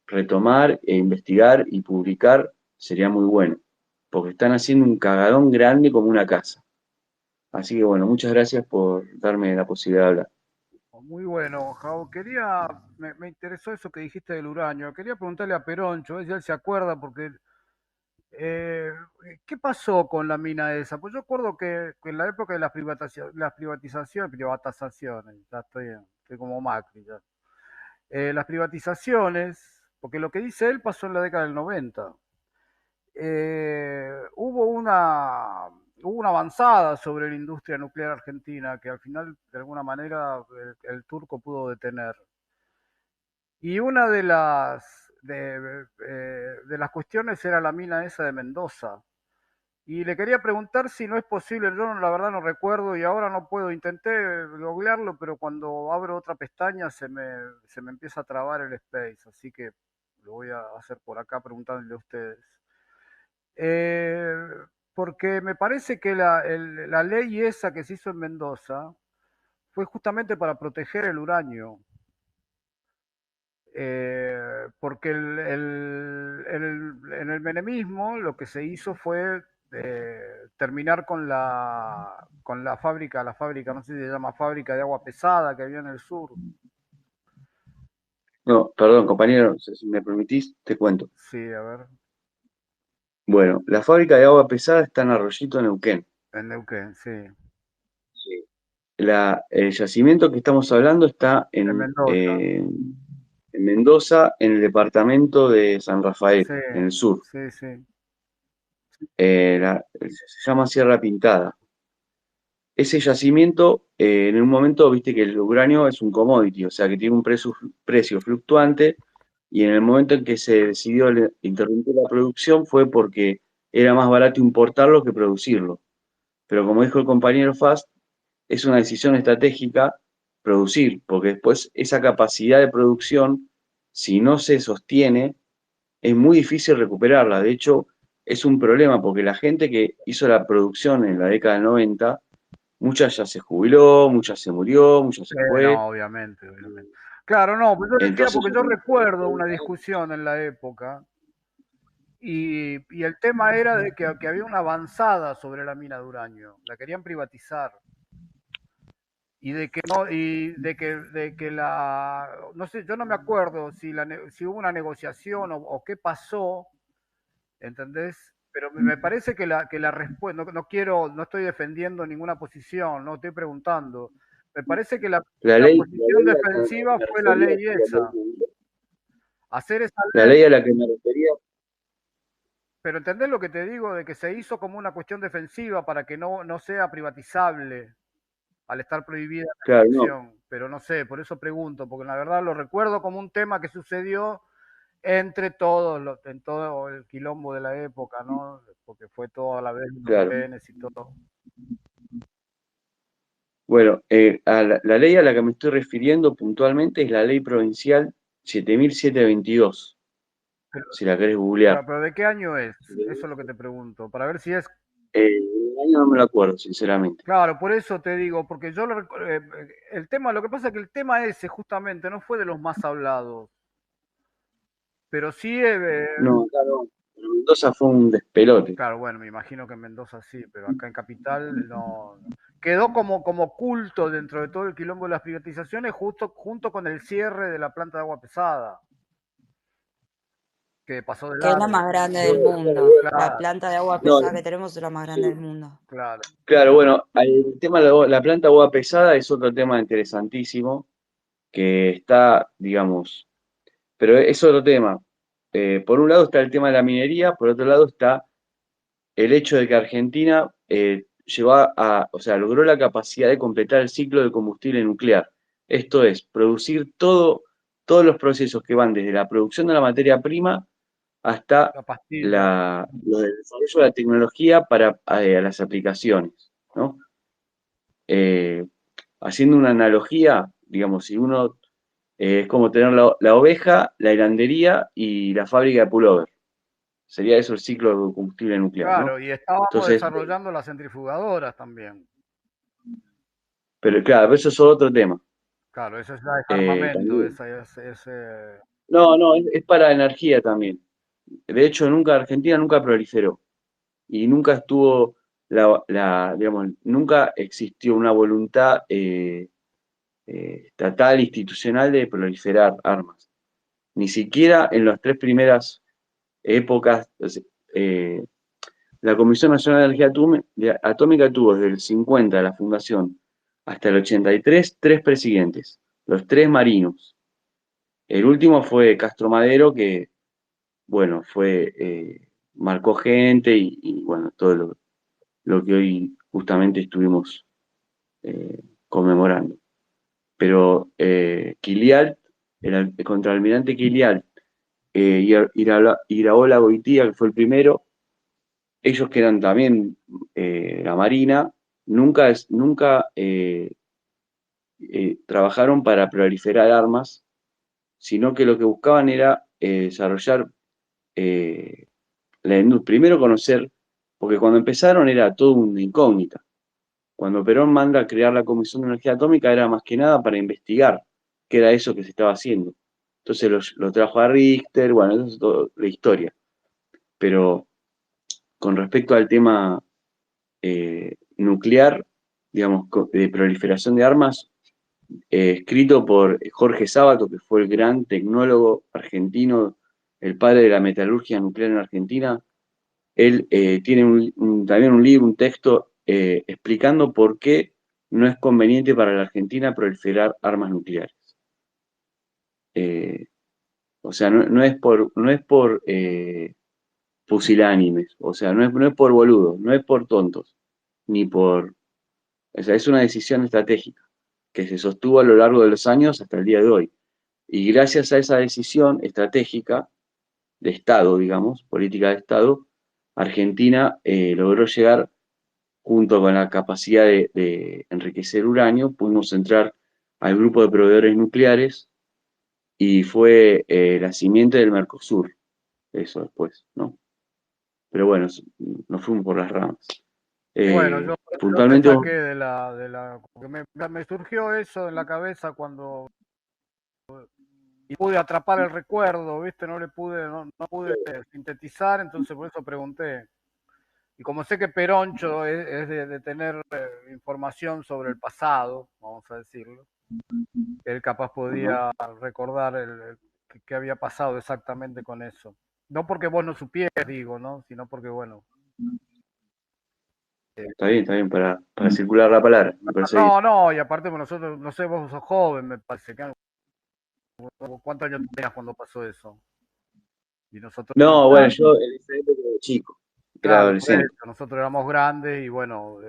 retomar e investigar y publicar, sería muy bueno, porque están haciendo un cagadón grande como una casa. Así que bueno, muchas gracias por darme la posibilidad de hablar. Muy bueno, Jau. Me interesó eso que dijiste del uranio. Quería preguntarle a Peroncho, a ver si él se acuerda, porque eh, ¿qué pasó con la mina esa? Pues yo acuerdo que en la época de privatizaciones, ya estoy como Macri ya. Las privatizaciones, porque lo que dice él pasó en la década del 90. Hubo una avanzada sobre la industria nuclear argentina que al final, de alguna manera, el turco pudo detener. Y una de las cuestiones era la mina esa de Mendoza. Y le quería preguntar si no es posible, yo la verdad no recuerdo y ahora no puedo, intenté googlearlo, pero cuando abro otra pestaña se me empieza a trabar el space, así que lo voy a hacer por acá preguntándole a ustedes. Eh, Porque me parece que la ley esa que se hizo en Mendoza fue justamente para proteger el uranio. Porque en el menemismo lo que se hizo fue terminar con la fábrica, no sé si se llama fábrica de agua pesada que había en el sur. No, perdón, compañero, si me permitís, te cuento. Sí, a ver, Bueno, la fábrica de agua pesada está en Arroyito, Neuquén. en Neuquén, sí. El yacimiento que estamos hablando está En Mendoza, en Mendoza, en el departamento de San Rafael, sí, en el sur. sí, sí. Se llama Sierra Pintada. Ese yacimiento, en un momento, viste que el uranio es un commodity, o sea que tiene un precio fluctuante, y en el momento en que se decidió interrumpir la producción fue porque era más barato importarlo que producirlo. Pero como dijo el compañero Fast, es una decisión estratégica producir, porque después esa capacidad de producción, si no se sostiene, es muy difícil recuperarla. De hecho, es un problema porque la gente que hizo la producción en la década del 90, mucha ya se jubiló, mucha se murió, mucha se fue. No, obviamente, obviamente. Claro, no, pues yo decía Entonces, porque yo recuerdo una discusión en la época y el tema era de que había una avanzada sobre la mina de uranio, la querían privatizar y de que no y de que la no sé, yo no me acuerdo si hubo una negociación o qué pasó, ¿entendés? Pero me parece que la respuesta, no estoy defendiendo ninguna posición, no estoy preguntando. Me parece que la la posición ley a la que defensiva me fue la refería ley fue la ley esa, Mundial. hacer esa La ley. ley a la que me refería, Pero ¿entendés lo que te digo? De que se hizo como una cuestión defensiva para que no sea privatizable al estar prohibida la claro, no, extracción. Pero no sé, por eso pregunto, porque la verdad lo recuerdo como un tema que sucedió entre todos, en todo el quilombo de la época, ¿no? Porque fue todo a la vez los claro. trenes y todo. Bueno, la ley a la que me estoy refiriendo puntualmente es la ley provincial 7722, Pero, si la querés googlear. pero ¿de qué año es? Eso es lo que te pregunto, para ver si es. El año no me lo acuerdo, sinceramente. Claro, por eso te digo, porque el tema, lo que pasa es que el tema ese justamente no fue de los más hablados, pero sí, No, acá no. Pero Mendoza fue un despelote. claro, bueno, me imagino que en Mendoza sí, pero acá en Capital no. Quedó como culto dentro de todo el quilombo de las privatizaciones, junto con el cierre de la planta de agua pesada, que pasó de Que es la largo. más grande del mundo. La Claro, planta de agua No, pesada que tenemos es la más grande sí. del mundo. claro. Claro, bueno, el tema de la planta agua pesada es otro tema interesantísimo que está, digamos, pero es otro tema. Por un lado está el tema de la minería, por otro lado está el hecho de que Argentina logró la capacidad de completar el ciclo de combustible nuclear. Esto es, producir todos los procesos que van desde la producción de la materia prima hasta La pastilla. lo del desarrollo de la tecnología para las aplicaciones, ¿no? Haciendo una analogía, digamos, si uno es como tener la oveja, la hilandería y la fábrica de pullover. Sería eso el ciclo de combustible nuclear, ¿no? Claro, y estábamos Entonces, desarrollando las centrifugadoras también. pero claro, eso es otro tema. Claro, ese es la desarmamento, También. No, Es para energía también. De hecho, Argentina nunca proliferó y nunca estuvo, digamos, nunca existió una voluntad estatal, institucional de proliferar armas. Ni siquiera en las 3 primeras épocas, la Comisión Nacional de Energía Atómica tuvo desde el 50 de la fundación hasta el 83 3 presidentes, los 3 marinos. El último fue Castro Madero, que, bueno, marcó gente y bueno, todo lo que hoy justamente estuvimos conmemorando. Pero Kilial, el contraalmirante Kilial, Iraola Goitía, que fue el primero, ellos que eran también la Marina, nunca trabajaron para proliferar armas, sino que lo que buscaban era desarrollar primero conocer, porque cuando empezaron era todo una incógnita. Cuando Perón manda a crear la Comisión de Energía Atómica era más que nada para investigar qué era eso que se estaba haciendo. Entonces lo trajo a Richter, bueno, eso es toda la historia. Pero con respecto al tema nuclear, digamos, de proliferación de armas, escrito por Jorge Sábato, que fue el gran tecnólogo argentino, el padre de la metalurgia nuclear en Argentina. Él tiene también un libro, un texto, explicando por qué no es conveniente para la Argentina proliferar armas nucleares. O sea, no es por pusilánimes, o sea, no es por boludos, no es por tontos, ni por... O sea, es una decisión estratégica que se sostuvo a lo largo de los años hasta el día de hoy. Y gracias a esa decisión estratégica de Estado, digamos, política de Estado, Argentina logró llegar, junto con la capacidad de enriquecer uranio, pudimos entrar al grupo de proveedores nucleares y fue la simiente del Mercosur, eso después, ¿no? Pero bueno, nos fuimos por las ramas. bueno, yo te Puntualmente, saqué porque me surgió eso en la cabeza cuando y pude atrapar el recuerdo, ¿viste? No pude sintetizar, entonces por eso pregunté. Y como sé que Peroncho es de tener información sobre el pasado, vamos a decirlo, él capaz podía recordar qué había pasado exactamente con eso. No porque vos no supieras, digo, ¿no? Sino porque, bueno. está bien, para circular la palabra, me parece bien. No, y aparte nosotros, no sé, vos sos joven, me parece. ¿Cuántos años tenías cuando pasó eso? Y nosotros No, bueno, yo en esa época era chico, era claro, adolescente. nosotros éramos grandes y bueno,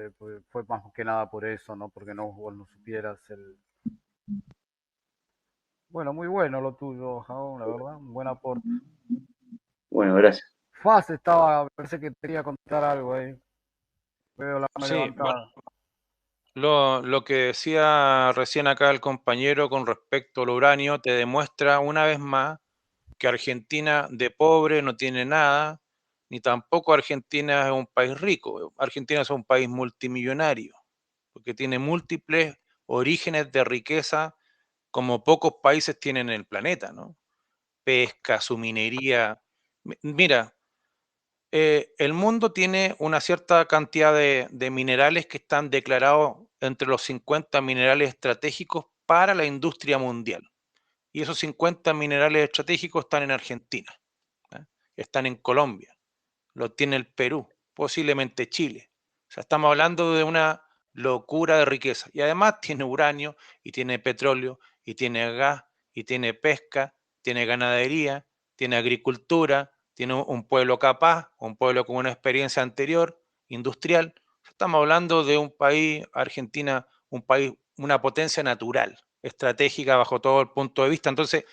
fue más que nada por eso, ¿no? Porque vos no supieras Bueno, muy bueno lo tuyo, Jabón, la verdad, un buen aporte. Bueno, gracias. Faz parece que quería contar algo ahí. Veo la mano Sí, levantada. lo que decía recién acá el compañero con respecto al uranio te demuestra una vez más que Argentina de pobre no tiene nada, ni tampoco Argentina es un país rico. Argentina es un país multimillonario, porque tiene múltiples orígenes de riqueza como pocos países tienen en el planeta, ¿no? Pesca, su minería. Mira, el mundo tiene una cierta cantidad de minerales que están declarados entre los 50 minerales estratégicos para la industria mundial. Y esos 50 minerales estratégicos están en Argentina, ¿eh? Están en Colombia, lo tiene el Perú, posiblemente Chile. O sea, estamos hablando de una locura de riqueza. Y además tiene uranio, y tiene petróleo, y tiene gas, y tiene pesca, tiene ganadería, tiene agricultura, tiene un pueblo capaz, un pueblo con una experiencia anterior, industrial. Estamos hablando de un país, Argentina, un país, una potencia natural, estratégica bajo todo el punto de vista. Entonces,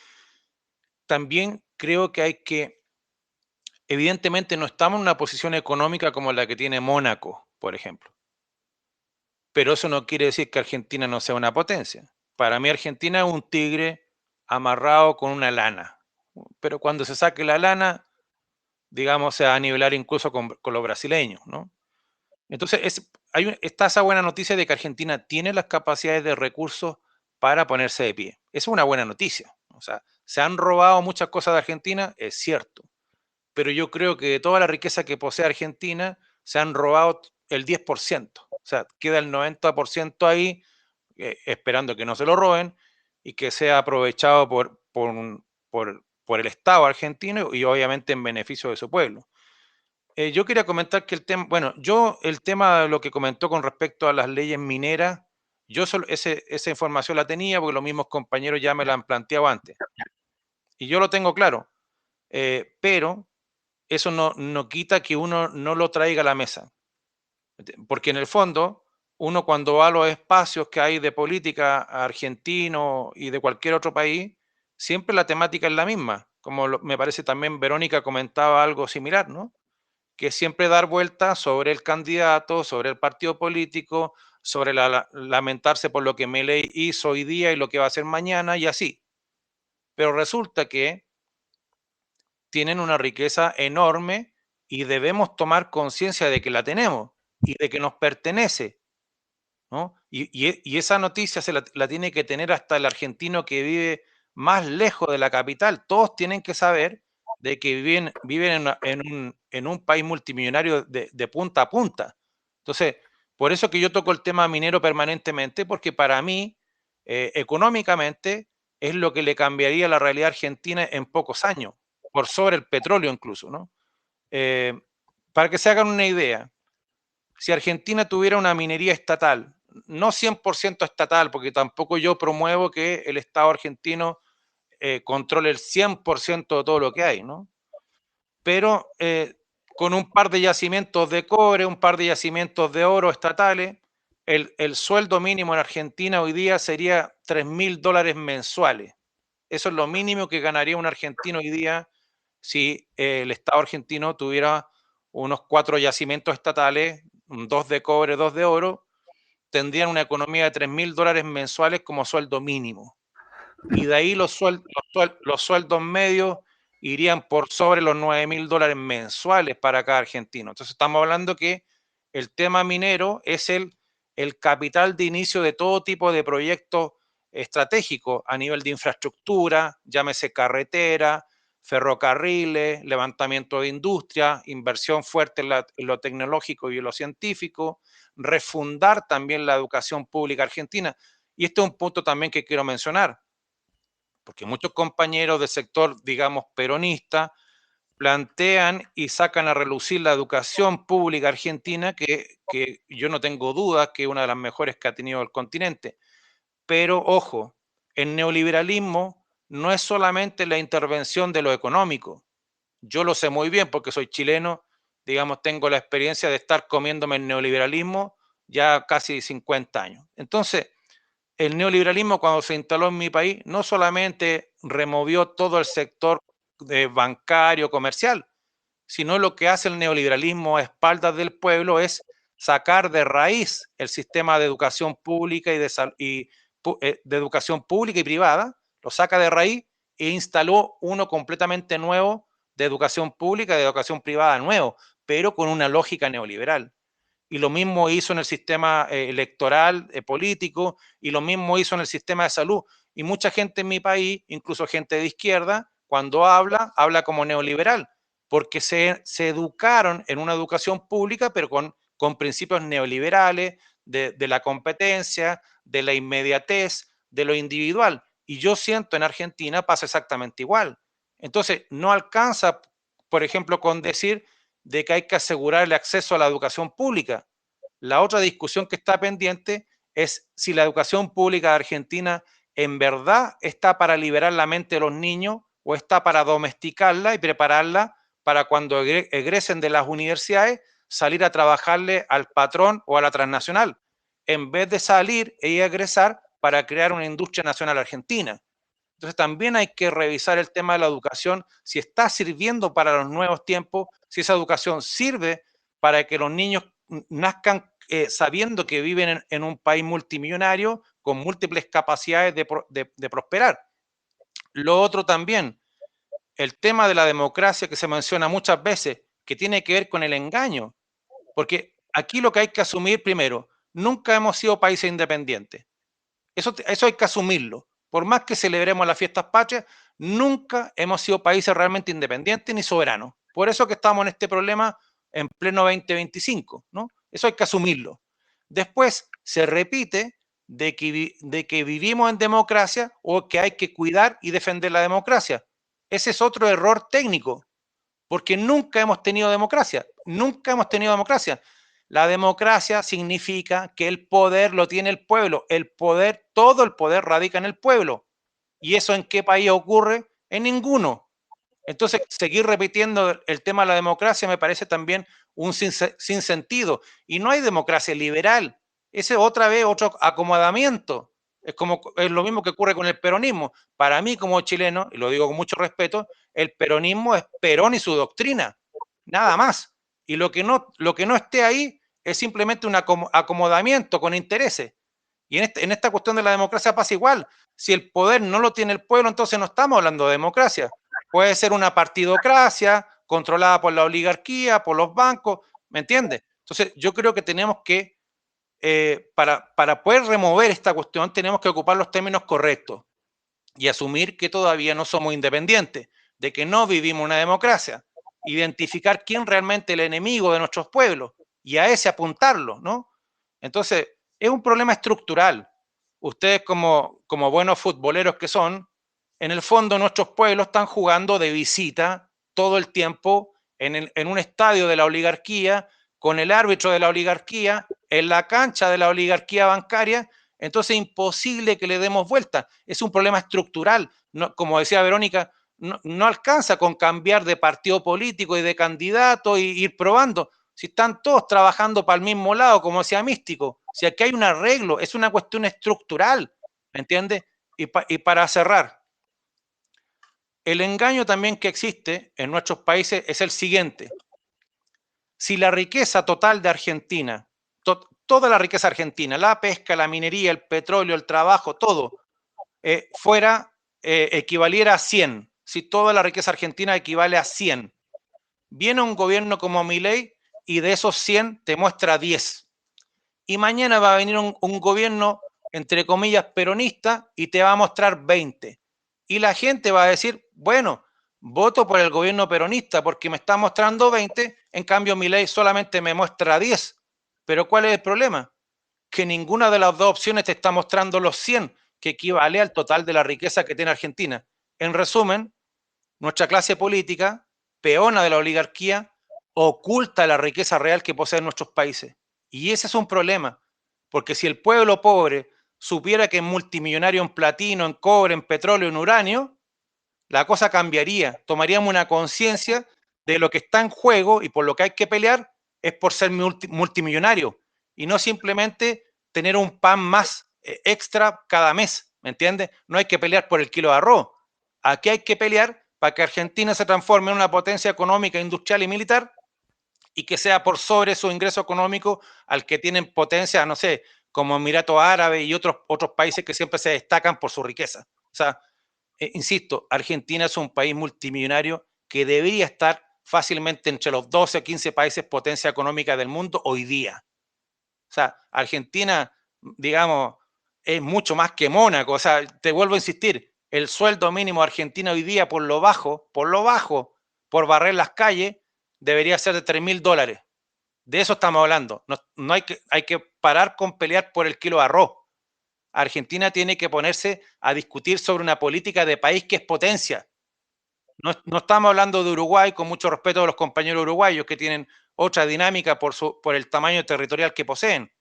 también creo que hay que, evidentemente no estamos en una posición económica como la que tiene Mónaco, por ejemplo. Pero eso no quiere decir que Argentina no sea una potencia. Para mí Argentina es un tigre amarrado con una lana. Pero cuando se saque la lana, digamos, se va a nivelar incluso con los brasileños, ¿no? Entonces, está esa buena noticia de que Argentina tiene las capacidades de recursos para ponerse de pie. Esa es una buena noticia. O sea, se han robado muchas cosas de Argentina, es cierto. Pero yo creo que de toda la riqueza que posee Argentina, se han robado el 10%. O sea, queda el 90% ahí, esperando que no se lo roben y que sea aprovechado por el Estado argentino y obviamente en beneficio de su pueblo. Yo quería comentar que el tema, bueno, el tema de lo que comentó con respecto a las leyes mineras, yo solo esa información la tenía porque los mismos compañeros ya me la han planteado antes. Y yo lo tengo claro, pero eso no quita que uno no lo traiga a la mesa. Porque en el fondo, uno cuando va a los espacios que hay de política argentino y de cualquier otro país, siempre la temática es la misma. Como me parece también Verónica comentaba algo similar, ¿no? Que siempre dar vueltas sobre el candidato, sobre el partido político, sobre lamentarse por lo que Milei hizo hoy día y lo que va a hacer mañana y así. Pero resulta que tienen una riqueza enorme y debemos tomar conciencia de que la tenemos y de que nos pertenece, ¿no? Y esa noticia la tiene que tener hasta el argentino que vive más lejos de la capital. Todos tienen que saber de que viven en un país multimillonario de punta a punta. Entonces, por eso que yo toco el tema minero permanentemente, porque para mí, económicamente, es lo que le cambiaría la realidad argentina en pocos años, por sobre el petróleo incluso, ¿no? Para que se hagan una idea, si Argentina tuviera una minería estatal, no 100% estatal, porque tampoco yo promuevo que el Estado argentino controle el 100% de todo lo que hay, ¿no? Pero con un par de yacimientos de cobre, un par de yacimientos de oro estatales, el sueldo mínimo en Argentina hoy día sería $3.000 mensuales. Eso es lo mínimo que ganaría un argentino hoy día si el Estado argentino tuviera unos 4 yacimientos estatales, 2 de cobre, 2 de oro, tendrían una economía de $3.000 mensuales como sueldo mínimo. Y de ahí los sueldos medios irían por sobre los $9.000 mensuales para cada argentino. Entonces estamos hablando que el tema minero es el capital de inicio de todo tipo de proyectos estratégicos a nivel de infraestructura, llámese carretera, ferrocarriles, levantamiento de industria, inversión fuerte en lo tecnológico y en lo científico, refundar también la educación pública argentina. Y este es un punto también que quiero mencionar, porque muchos compañeros del sector, digamos, peronista, plantean y sacan a relucir la educación pública argentina, que yo no tengo dudas que es una de las mejores que ha tenido el continente. Pero, ojo, el neoliberalismo no es solamente la intervención de lo económico. Yo lo sé muy bien porque soy chileno, digamos, tengo la experiencia de estar comiéndome el neoliberalismo ya casi 50 años. Entonces, el neoliberalismo cuando se instaló en mi país no solamente removió todo el sector bancario, comercial, sino lo que hace el neoliberalismo a espaldas del pueblo es sacar de raíz el sistema de educación pública y de educación pública y privada, lo saca de raíz e instaló uno completamente nuevo de educación pública y de educación privada nuevo, pero con una lógica neoliberal. Y lo mismo hizo en el sistema electoral, político, y lo mismo hizo en el sistema de salud. Y mucha gente en mi país, incluso gente de izquierda, cuando habla como neoliberal, porque se educaron en una educación pública, pero con principios neoliberales, de la competencia, de la inmediatez, de lo individual. Y yo siento en Argentina pasa exactamente igual. Entonces, no alcanza, por ejemplo, con decir de que hay que asegurar el acceso a la educación pública. La otra discusión que está pendiente es si la educación pública de Argentina en verdad está para liberar la mente de los niños o está para domesticarla y prepararla para cuando egresen de las universidades salir a trabajarle al patrón o a la transnacional, en vez de salir y egresar para crear una industria nacional argentina. Entonces también hay que revisar el tema de la educación, si está sirviendo para los nuevos tiempos, si esa educación sirve para que los niños nazcan sabiendo que viven en un país multimillonario con múltiples capacidades de prosperar. Lo otro también, el tema de la democracia que se menciona muchas veces, que tiene que ver con el engaño, porque aquí lo que hay que asumir primero, nunca hemos sido países independientes. Eso hay que asumirlo. Por más que celebremos las fiestas patrias, nunca hemos sido países realmente independientes ni soberanos. Por eso que estamos en este problema en pleno 2025, ¿no? Eso hay que asumirlo. Después se repite de que vivimos en democracia o que hay que cuidar y defender la democracia. Ese es otro error técnico, porque nunca hemos tenido democracia. Nunca hemos tenido democracia. La democracia significa que el poder lo tiene el pueblo. El poder, todo el poder radica en el pueblo. ¿Y eso en qué país ocurre? En ninguno. Entonces, seguir repitiendo el tema de la democracia me parece también un sinsentido. Y no hay democracia liberal. Ese otra vez otro acomodamiento. Es lo mismo que ocurre con el peronismo. Para mí, como chileno, y lo digo con mucho respeto, el peronismo es Perón y su doctrina. Nada más. Y lo que no esté ahí es simplemente un acomodamiento con intereses. Y en esta cuestión de la democracia pasa igual. Si el poder no lo tiene el pueblo, entonces no estamos hablando de democracia. Puede ser una partidocracia controlada por la oligarquía, por los bancos, ¿me entiendes? Entonces yo creo que tenemos que, para poder remover esta cuestión, tenemos que ocupar los términos correctos y asumir que todavía no somos independientes, de que no vivimos una democracia. Identificar quién realmente es el enemigo de nuestros pueblos y a ese apuntarlo, ¿no? Entonces, es un problema estructural. Ustedes como buenos futboleros que son, en el fondo nuestros pueblos están jugando de visita todo el tiempo en un estadio de la oligarquía, con el árbitro de la oligarquía, en la cancha de la oligarquía bancaria. Entonces es imposible que le demos vuelta. Es un problema estructural. No, como decía Verónica, no alcanza con cambiar de partido político y de candidato y ir probando. Si están todos trabajando para el mismo lado, como decía Místico, si aquí hay un arreglo, es una cuestión estructural, ¿me entiendes? Y para cerrar, el engaño también que existe en nuestros países es el siguiente. Si la riqueza total de Argentina, toda la riqueza argentina, la pesca, la minería, el petróleo, el trabajo, todo, equivaliera a 100, si toda la riqueza argentina equivale a 100, viene un gobierno como Milei y de esos 100 te muestra 10. Y mañana va a venir un gobierno, entre comillas, peronista y te va a mostrar 20. Y la gente va a decir, bueno, voto por el gobierno peronista porque me está mostrando 20, en cambio Milei solamente me muestra 10. Pero ¿cuál es el problema? Que ninguna de las dos opciones te está mostrando los 100, que equivale al total de la riqueza que tiene Argentina. En resumen, nuestra clase política, peona de la oligarquía, oculta la riqueza real que poseen nuestros países. Y ese es un problema, porque si el pueblo pobre supiera que es multimillonario en platino, en cobre, en petróleo, en uranio, la cosa cambiaría. Tomaríamos una conciencia de lo que está en juego y por lo que hay que pelear es por ser multimillonario y no simplemente tener un pan más extra cada mes, ¿me entiendes? No hay que pelear por el kilo de arroz. Aquí hay que pelear para que Argentina se transforme en una potencia económica, industrial y militar y que sea por sobre su ingreso económico al que tienen potencia, no sé, como Emiratos Árabes y otros países que siempre se destacan por su riqueza. O sea, insisto, Argentina es un país multimillonario que debería estar fácilmente entre los 12 o 15 países potencia económica del mundo hoy día. O sea, Argentina, digamos, es mucho más que Mónaco. O sea, te vuelvo a insistir, el sueldo mínimo de Argentina hoy día por lo bajo, por barrer las calles, debería ser de $3.000. De eso estamos hablando. No hay que parar con pelear por el kilo de arroz. Argentina tiene que ponerse a discutir sobre una política de país que es potencia. No estamos hablando de Uruguay, con mucho respeto a los compañeros uruguayos que tienen otra dinámica por el tamaño territorial que poseen,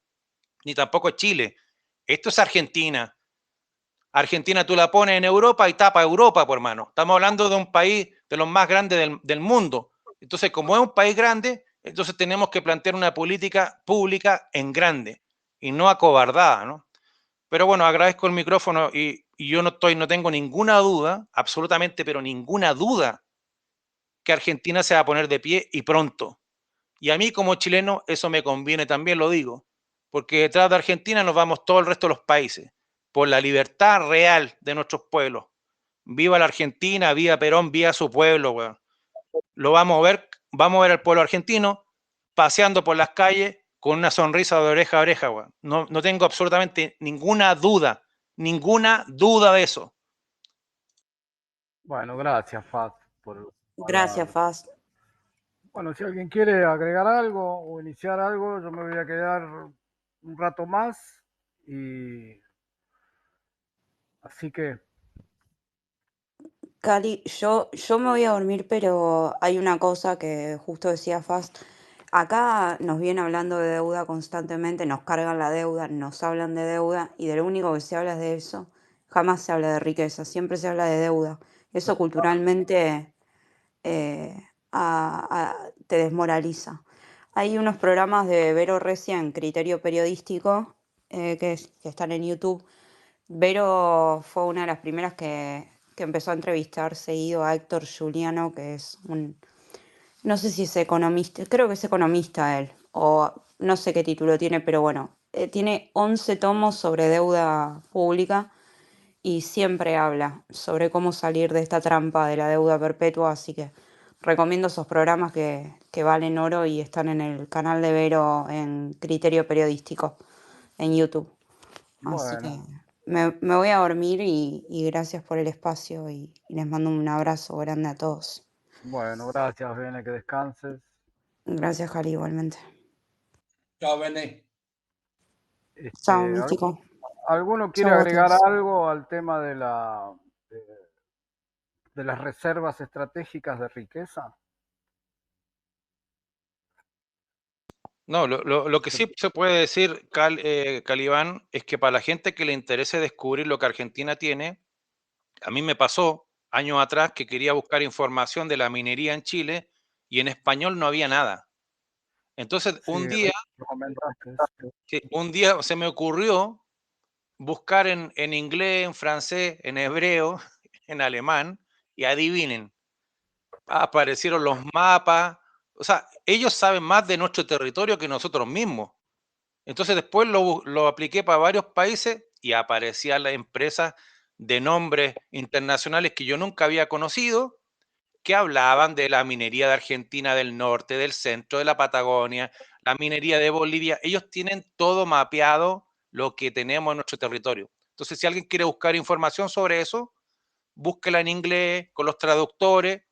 ni tampoco Chile. Esto es Argentina. Argentina tú la pones en Europa y tapa Europa, por hermano. Estamos hablando de un país de los más grandes del mundo. Entonces, como es un país grande, entonces tenemos que plantear una política pública en grande y no acobardada, ¿no? Pero bueno, agradezco el micrófono y yo no tengo ninguna duda, absolutamente, pero ninguna duda, que Argentina se va a poner de pie y pronto. Y a mí como chileno eso me conviene también, lo digo, porque detrás de Argentina nos vamos todo el resto de los países, por la libertad real de nuestros pueblos. Viva la Argentina, viva Perón, viva su pueblo, weón. Lo vamos a ver al pueblo argentino paseando por las calles con una sonrisa de oreja a oreja, weón. No tengo absolutamente ninguna duda de eso. Bueno, gracias, Faz, por las Gracias, palabras. Faz. Bueno, si alguien quiere agregar algo o iniciar algo, yo me voy a quedar un rato más y así que Cali, yo me voy a dormir, pero hay una cosa que justo decía Fast. Acá nos viene hablando de deuda constantemente, nos cargan la deuda, nos hablan de deuda y de lo único que se habla es de eso. Jamás se habla de riqueza, siempre se habla de deuda. Eso culturalmente te desmoraliza. Hay unos programas de Vero Recia en Criterio Periodístico que están en YouTube. Vero fue una de las primeras que empezó a entrevistar seguido a Héctor Giuliano, que es no sé si es economista, creo que es economista él, o no sé qué título tiene, pero bueno, tiene 11 tomos sobre deuda pública y siempre habla sobre cómo salir de esta trampa de la deuda perpetua, así que recomiendo esos programas que valen oro y están en el canal de Vero en Criterio Periodístico en YouTube. Así que bueno, me voy a dormir y gracias por el espacio y les mando un abrazo grande a todos. bueno, gracias, Bene, que descanses. Gracias, Jali, igualmente. Chao, Bené. Chao, Al- Místico. ¿Alguno quiere Chao a agregar todos. algo al tema de de las reservas estratégicas de riqueza? No, lo que sí se puede decir, Calibán, es que para la gente que le interese descubrir lo que Argentina tiene, a mí me pasó años atrás que quería buscar información de la minería en Chile y en español no había nada. Entonces, Sí, recomendaste. un día se me ocurrió buscar en inglés, en francés, en hebreo, en alemán, y adivinen, aparecieron los mapas. O sea, ellos saben más de nuestro territorio que nosotros mismos. Entonces después lo apliqué para varios países y aparecían las empresas de nombres internacionales que yo nunca había conocido, que hablaban de la minería de Argentina, del norte, del centro, de la Patagonia, la minería de Bolivia. Ellos tienen todo mapeado lo que tenemos en nuestro territorio. Entonces, si alguien quiere buscar información sobre eso, búsquela en inglés con los traductores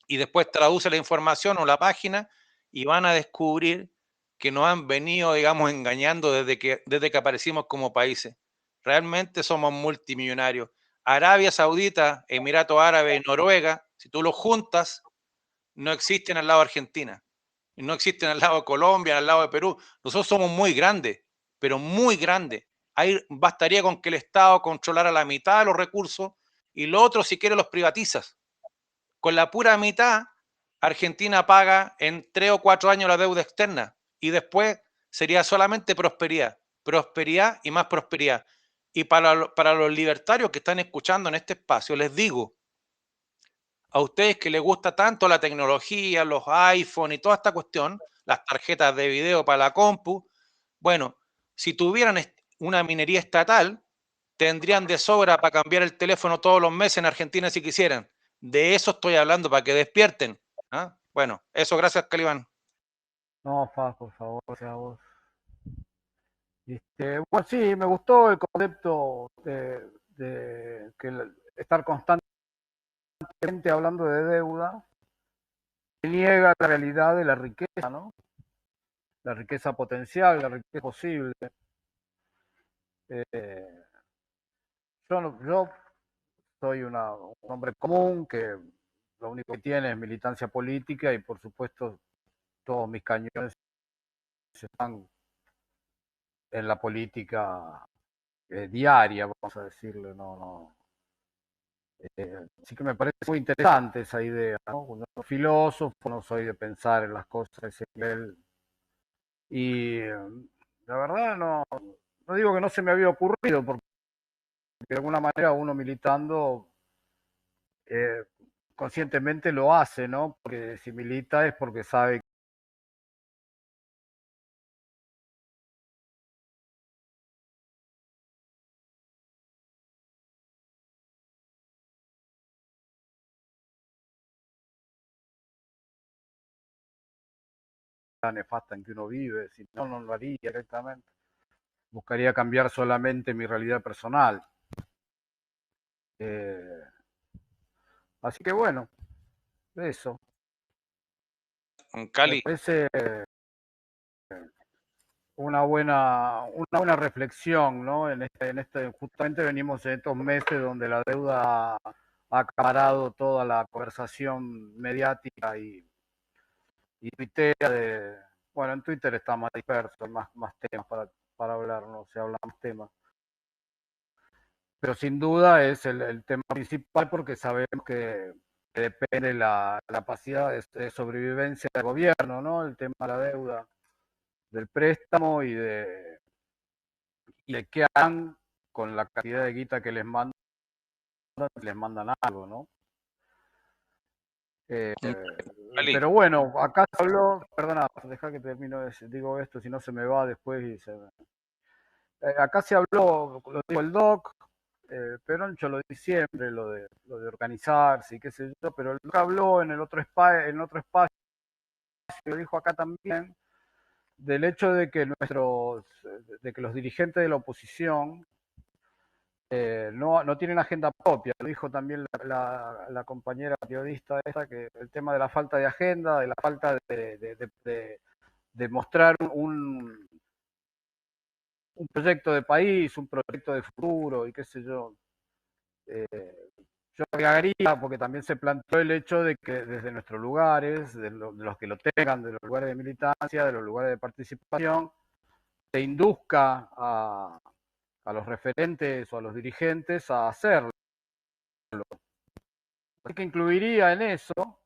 y después traduce la información o la página y van a descubrir que nos han venido, digamos, engañando desde que aparecimos como países. Realmente somos multimillonarios. Arabia Saudita, Emiratos Árabes, Noruega, si tú los juntas, no existen al lado de Argentina, no existen al lado de Colombia, al lado de Perú. Nosotros somos muy grandes, pero muy grandes. Ahí bastaría con que el Estado controlara la mitad de los recursos y lo otro, si quieres, los privatizas. Con la pura mitad, Argentina paga en 3 o 4 años la deuda externa y después sería solamente prosperidad, prosperidad y más prosperidad. Y para los libertarios que están escuchando en este espacio, les digo, a ustedes que les gusta tanto la tecnología, los iPhone y toda esta cuestión, las tarjetas de video para la compu, bueno, si tuvieran una minería estatal, tendrían de sobra para cambiar el teléfono todos los meses en Argentina si quisieran. De eso estoy hablando, para que despierten. ¿Ah? Bueno, eso, gracias, Calibán. No, Faz, por favor, sea vos. Bueno, sí, me gustó el concepto de estar constantemente hablando de deuda, que niega la realidad de la riqueza, ¿no? La riqueza potencial, la riqueza posible. Eh, yo soy un hombre común que lo único que tiene es militancia política y por supuesto todos mis cañones están en la política diaria, vamos a decirlo, no, Así que me parece muy interesante esa idea, ¿no? Cuando soy filósofo, no soy de pensar en las cosas a ese nivel. Y la verdad no digo que no se me había ocurrido, porque de alguna manera uno militando eh, conscientemente lo hace, ¿no? Porque si milita es porque sabe la nefasta en que uno vive, si no, no lo haría directamente. Buscaría cambiar solamente mi realidad personal. Así que bueno, eso. Cali. Me parece una buena reflexión, ¿no? Justamente venimos en estos meses donde la deuda ha acaparado toda la conversación mediática y tuitea bueno, en Twitter está más disperso, hay más temas para hablar, no se habla más temas. Pero sin duda es el tema principal porque sabemos que depende la capacidad de sobrevivencia del gobierno, ¿no? El tema de la deuda, del préstamo y de qué harán con la cantidad de guita que les mandan algo, ¿no? Pero bueno, acá se habló, perdona, deja que termino, digo esto, si no se me va después. Acá se habló, lo dijo el doc, Peroncho lo dice siempre, lo de organizarse y qué sé yo, pero el doc habló en otro espacio, lo dijo acá también, del hecho de que los dirigentes de la oposición no tienen agenda propia. Lo dijo también la compañera periodista esta, que el tema de la falta de agenda, de la falta de mostrar un proyecto de país, un proyecto de futuro y qué sé yo. Yo agregaría, porque también se planteó el hecho de que desde nuestros lugares, de los que lo tengan, de los lugares de militancia, de los lugares de participación, se induzca a los referentes o a los dirigentes a hacerlo. Así que incluiría en eso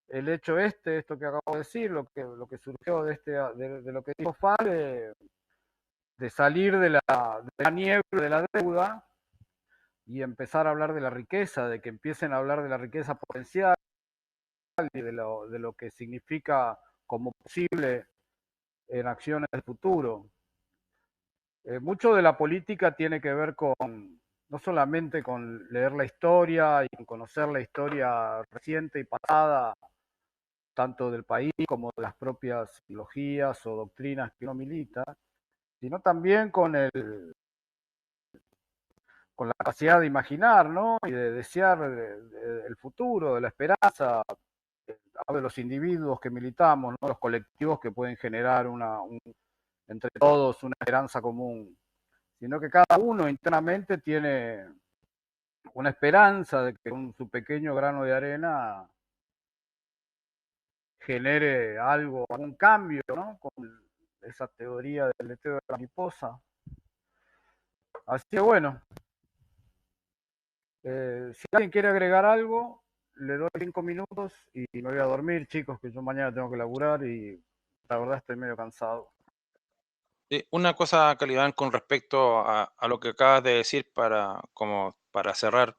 el hecho esto que acabo de decir, lo que surgió de lo que dijo Fal, de salir de la niebla de la deuda y empezar a hablar de la riqueza, de que empiecen a hablar de la riqueza potencial y de lo que significa como posible en acciones del futuro. Mucho de la política tiene que ver no solamente con leer la historia y conocer la historia reciente y pasada, tanto del país como de las propias ideologías o doctrinas que uno milita, sino también con la capacidad de imaginar, ¿no? Y de desear el futuro, de la esperanza, de los individuos que militamos, ¿no? Los colectivos que pueden generar entre todos una esperanza común, sino que cada uno internamente tiene una esperanza de que con su pequeño grano de arena genere algún cambio, ¿no? Con esa teoría del leteo de la mariposa. Así que bueno, si alguien quiere agregar algo, le doy 5 minutos y me voy a dormir, chicos, que yo mañana tengo que laburar y la verdad estoy medio cansado. Una cosa, Calibán, con respecto a lo que acabas de decir para cerrar.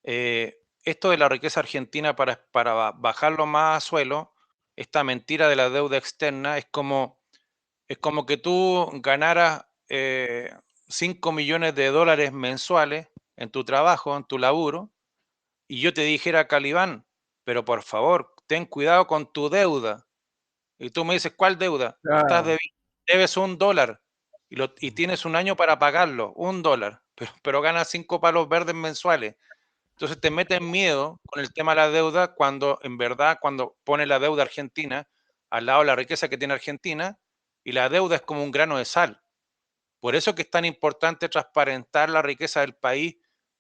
Esto de la riqueza argentina para bajarlo más a suelo, esta mentira de la deuda externa, es como que tú ganaras 5 millones de dólares mensuales en tu trabajo, en tu laburo, y yo te dijera, Calibán, pero por favor, ten cuidado con tu deuda. Y tú me dices, ¿cuál deuda? Claro. Debes $1 y tienes un año para pagarlo, $1, pero ganas 5 palos verdes mensuales. Entonces te meten miedo con el tema de la deuda cuando en verdad cuando pone la deuda argentina al lado de la riqueza que tiene Argentina y la deuda es como un grano de sal. Por eso que es tan importante transparentar la riqueza del país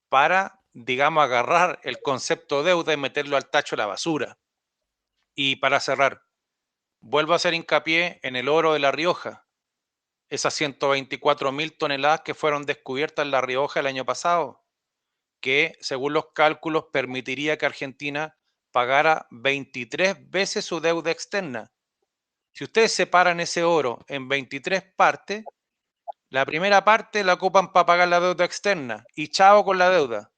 para, digamos, agarrar el concepto deuda y meterlo al tacho de la basura. Y para cerrar, vuelvo a hacer hincapié en el oro de La Rioja, esas 124.000 toneladas que fueron descubiertas en La Rioja el año pasado, que según los cálculos permitiría que Argentina pagara 23 veces su deuda externa. Si ustedes separan ese oro en 23 partes, la primera parte la ocupan para pagar la deuda externa y chao con la deuda.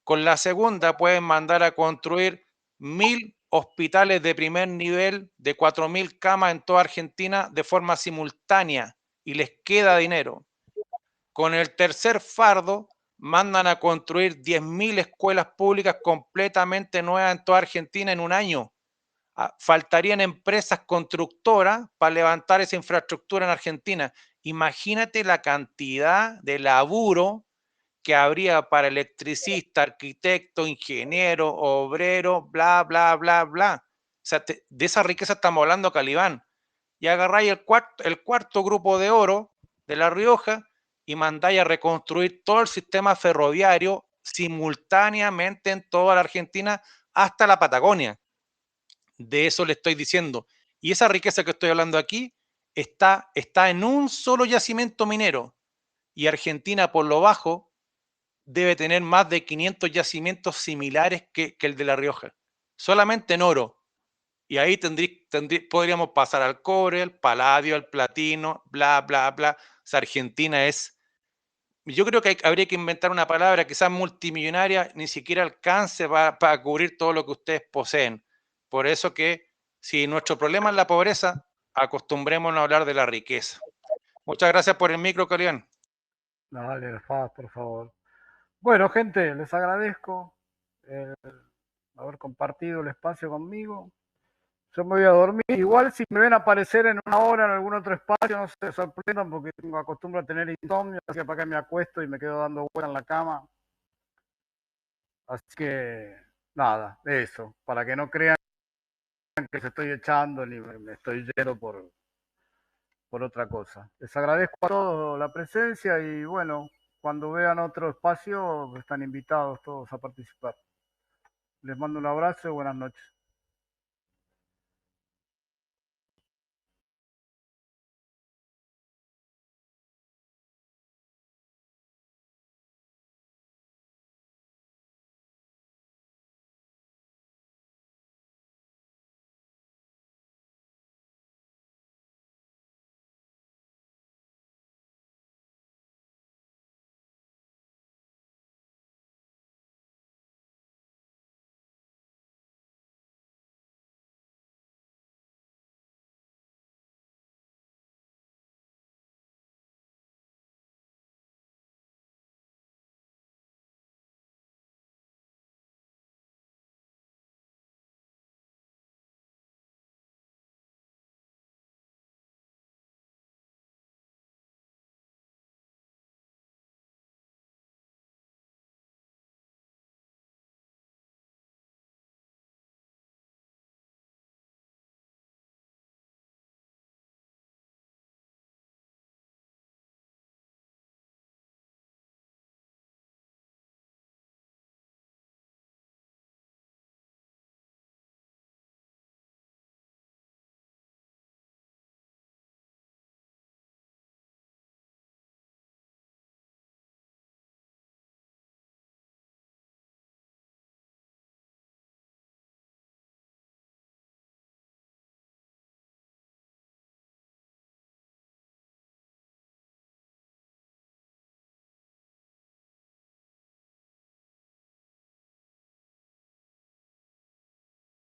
Con la segunda pueden mandar a construir 1000 hospitales de primer nivel de 4000 camas en toda Argentina de forma simultánea y les queda dinero. Con el tercer fardo mandan a construir 10.000 escuelas públicas completamente nuevas en toda Argentina en un año. Faltarían empresas constructoras para levantar esa infraestructura en Argentina. Imagínate la cantidad de laburo que habría para electricista, arquitecto, ingeniero, obrero, bla, bla, bla, bla. O sea, de esa riqueza estamos hablando, Calibán. Y agarráis el cuarto grupo de oro de La Rioja y mandáis a reconstruir todo el sistema ferroviario simultáneamente en toda la Argentina hasta la Patagonia. De eso le estoy diciendo. Y esa riqueza que estoy hablando aquí está en un solo yacimiento minero. Y Argentina, por lo bajo, debe tener más de 500 yacimientos similares que el de La Rioja. Solamente en oro. Y ahí podríamos pasar al cobre, al paladio, al platino, bla, bla, bla. O sea, Argentina es... Yo creo que habría que inventar una palabra quizás multimillonaria, ni siquiera alcance para cubrir todo lo que ustedes poseen. Por eso que si nuestro problema es la pobreza, acostumbrémonos a hablar de la riqueza. Muchas gracias por el micro, Calián. Dale, Faz, por favor. Bueno, gente, les agradezco haber compartido el espacio conmigo. Yo me voy a dormir. Igual si me ven aparecer en una hora en algún otro espacio, no se sorprendan porque acostumbro a tener insomnio, así que para acá me acuesto y me quedo dando vueltas en la cama. Así que nada, eso, para que no crean que se estoy echando ni me estoy yendo por otra cosa. Les agradezco a todos la presencia y bueno, cuando vean otro espacio están invitados todos a participar. Les mando un abrazo y buenas noches.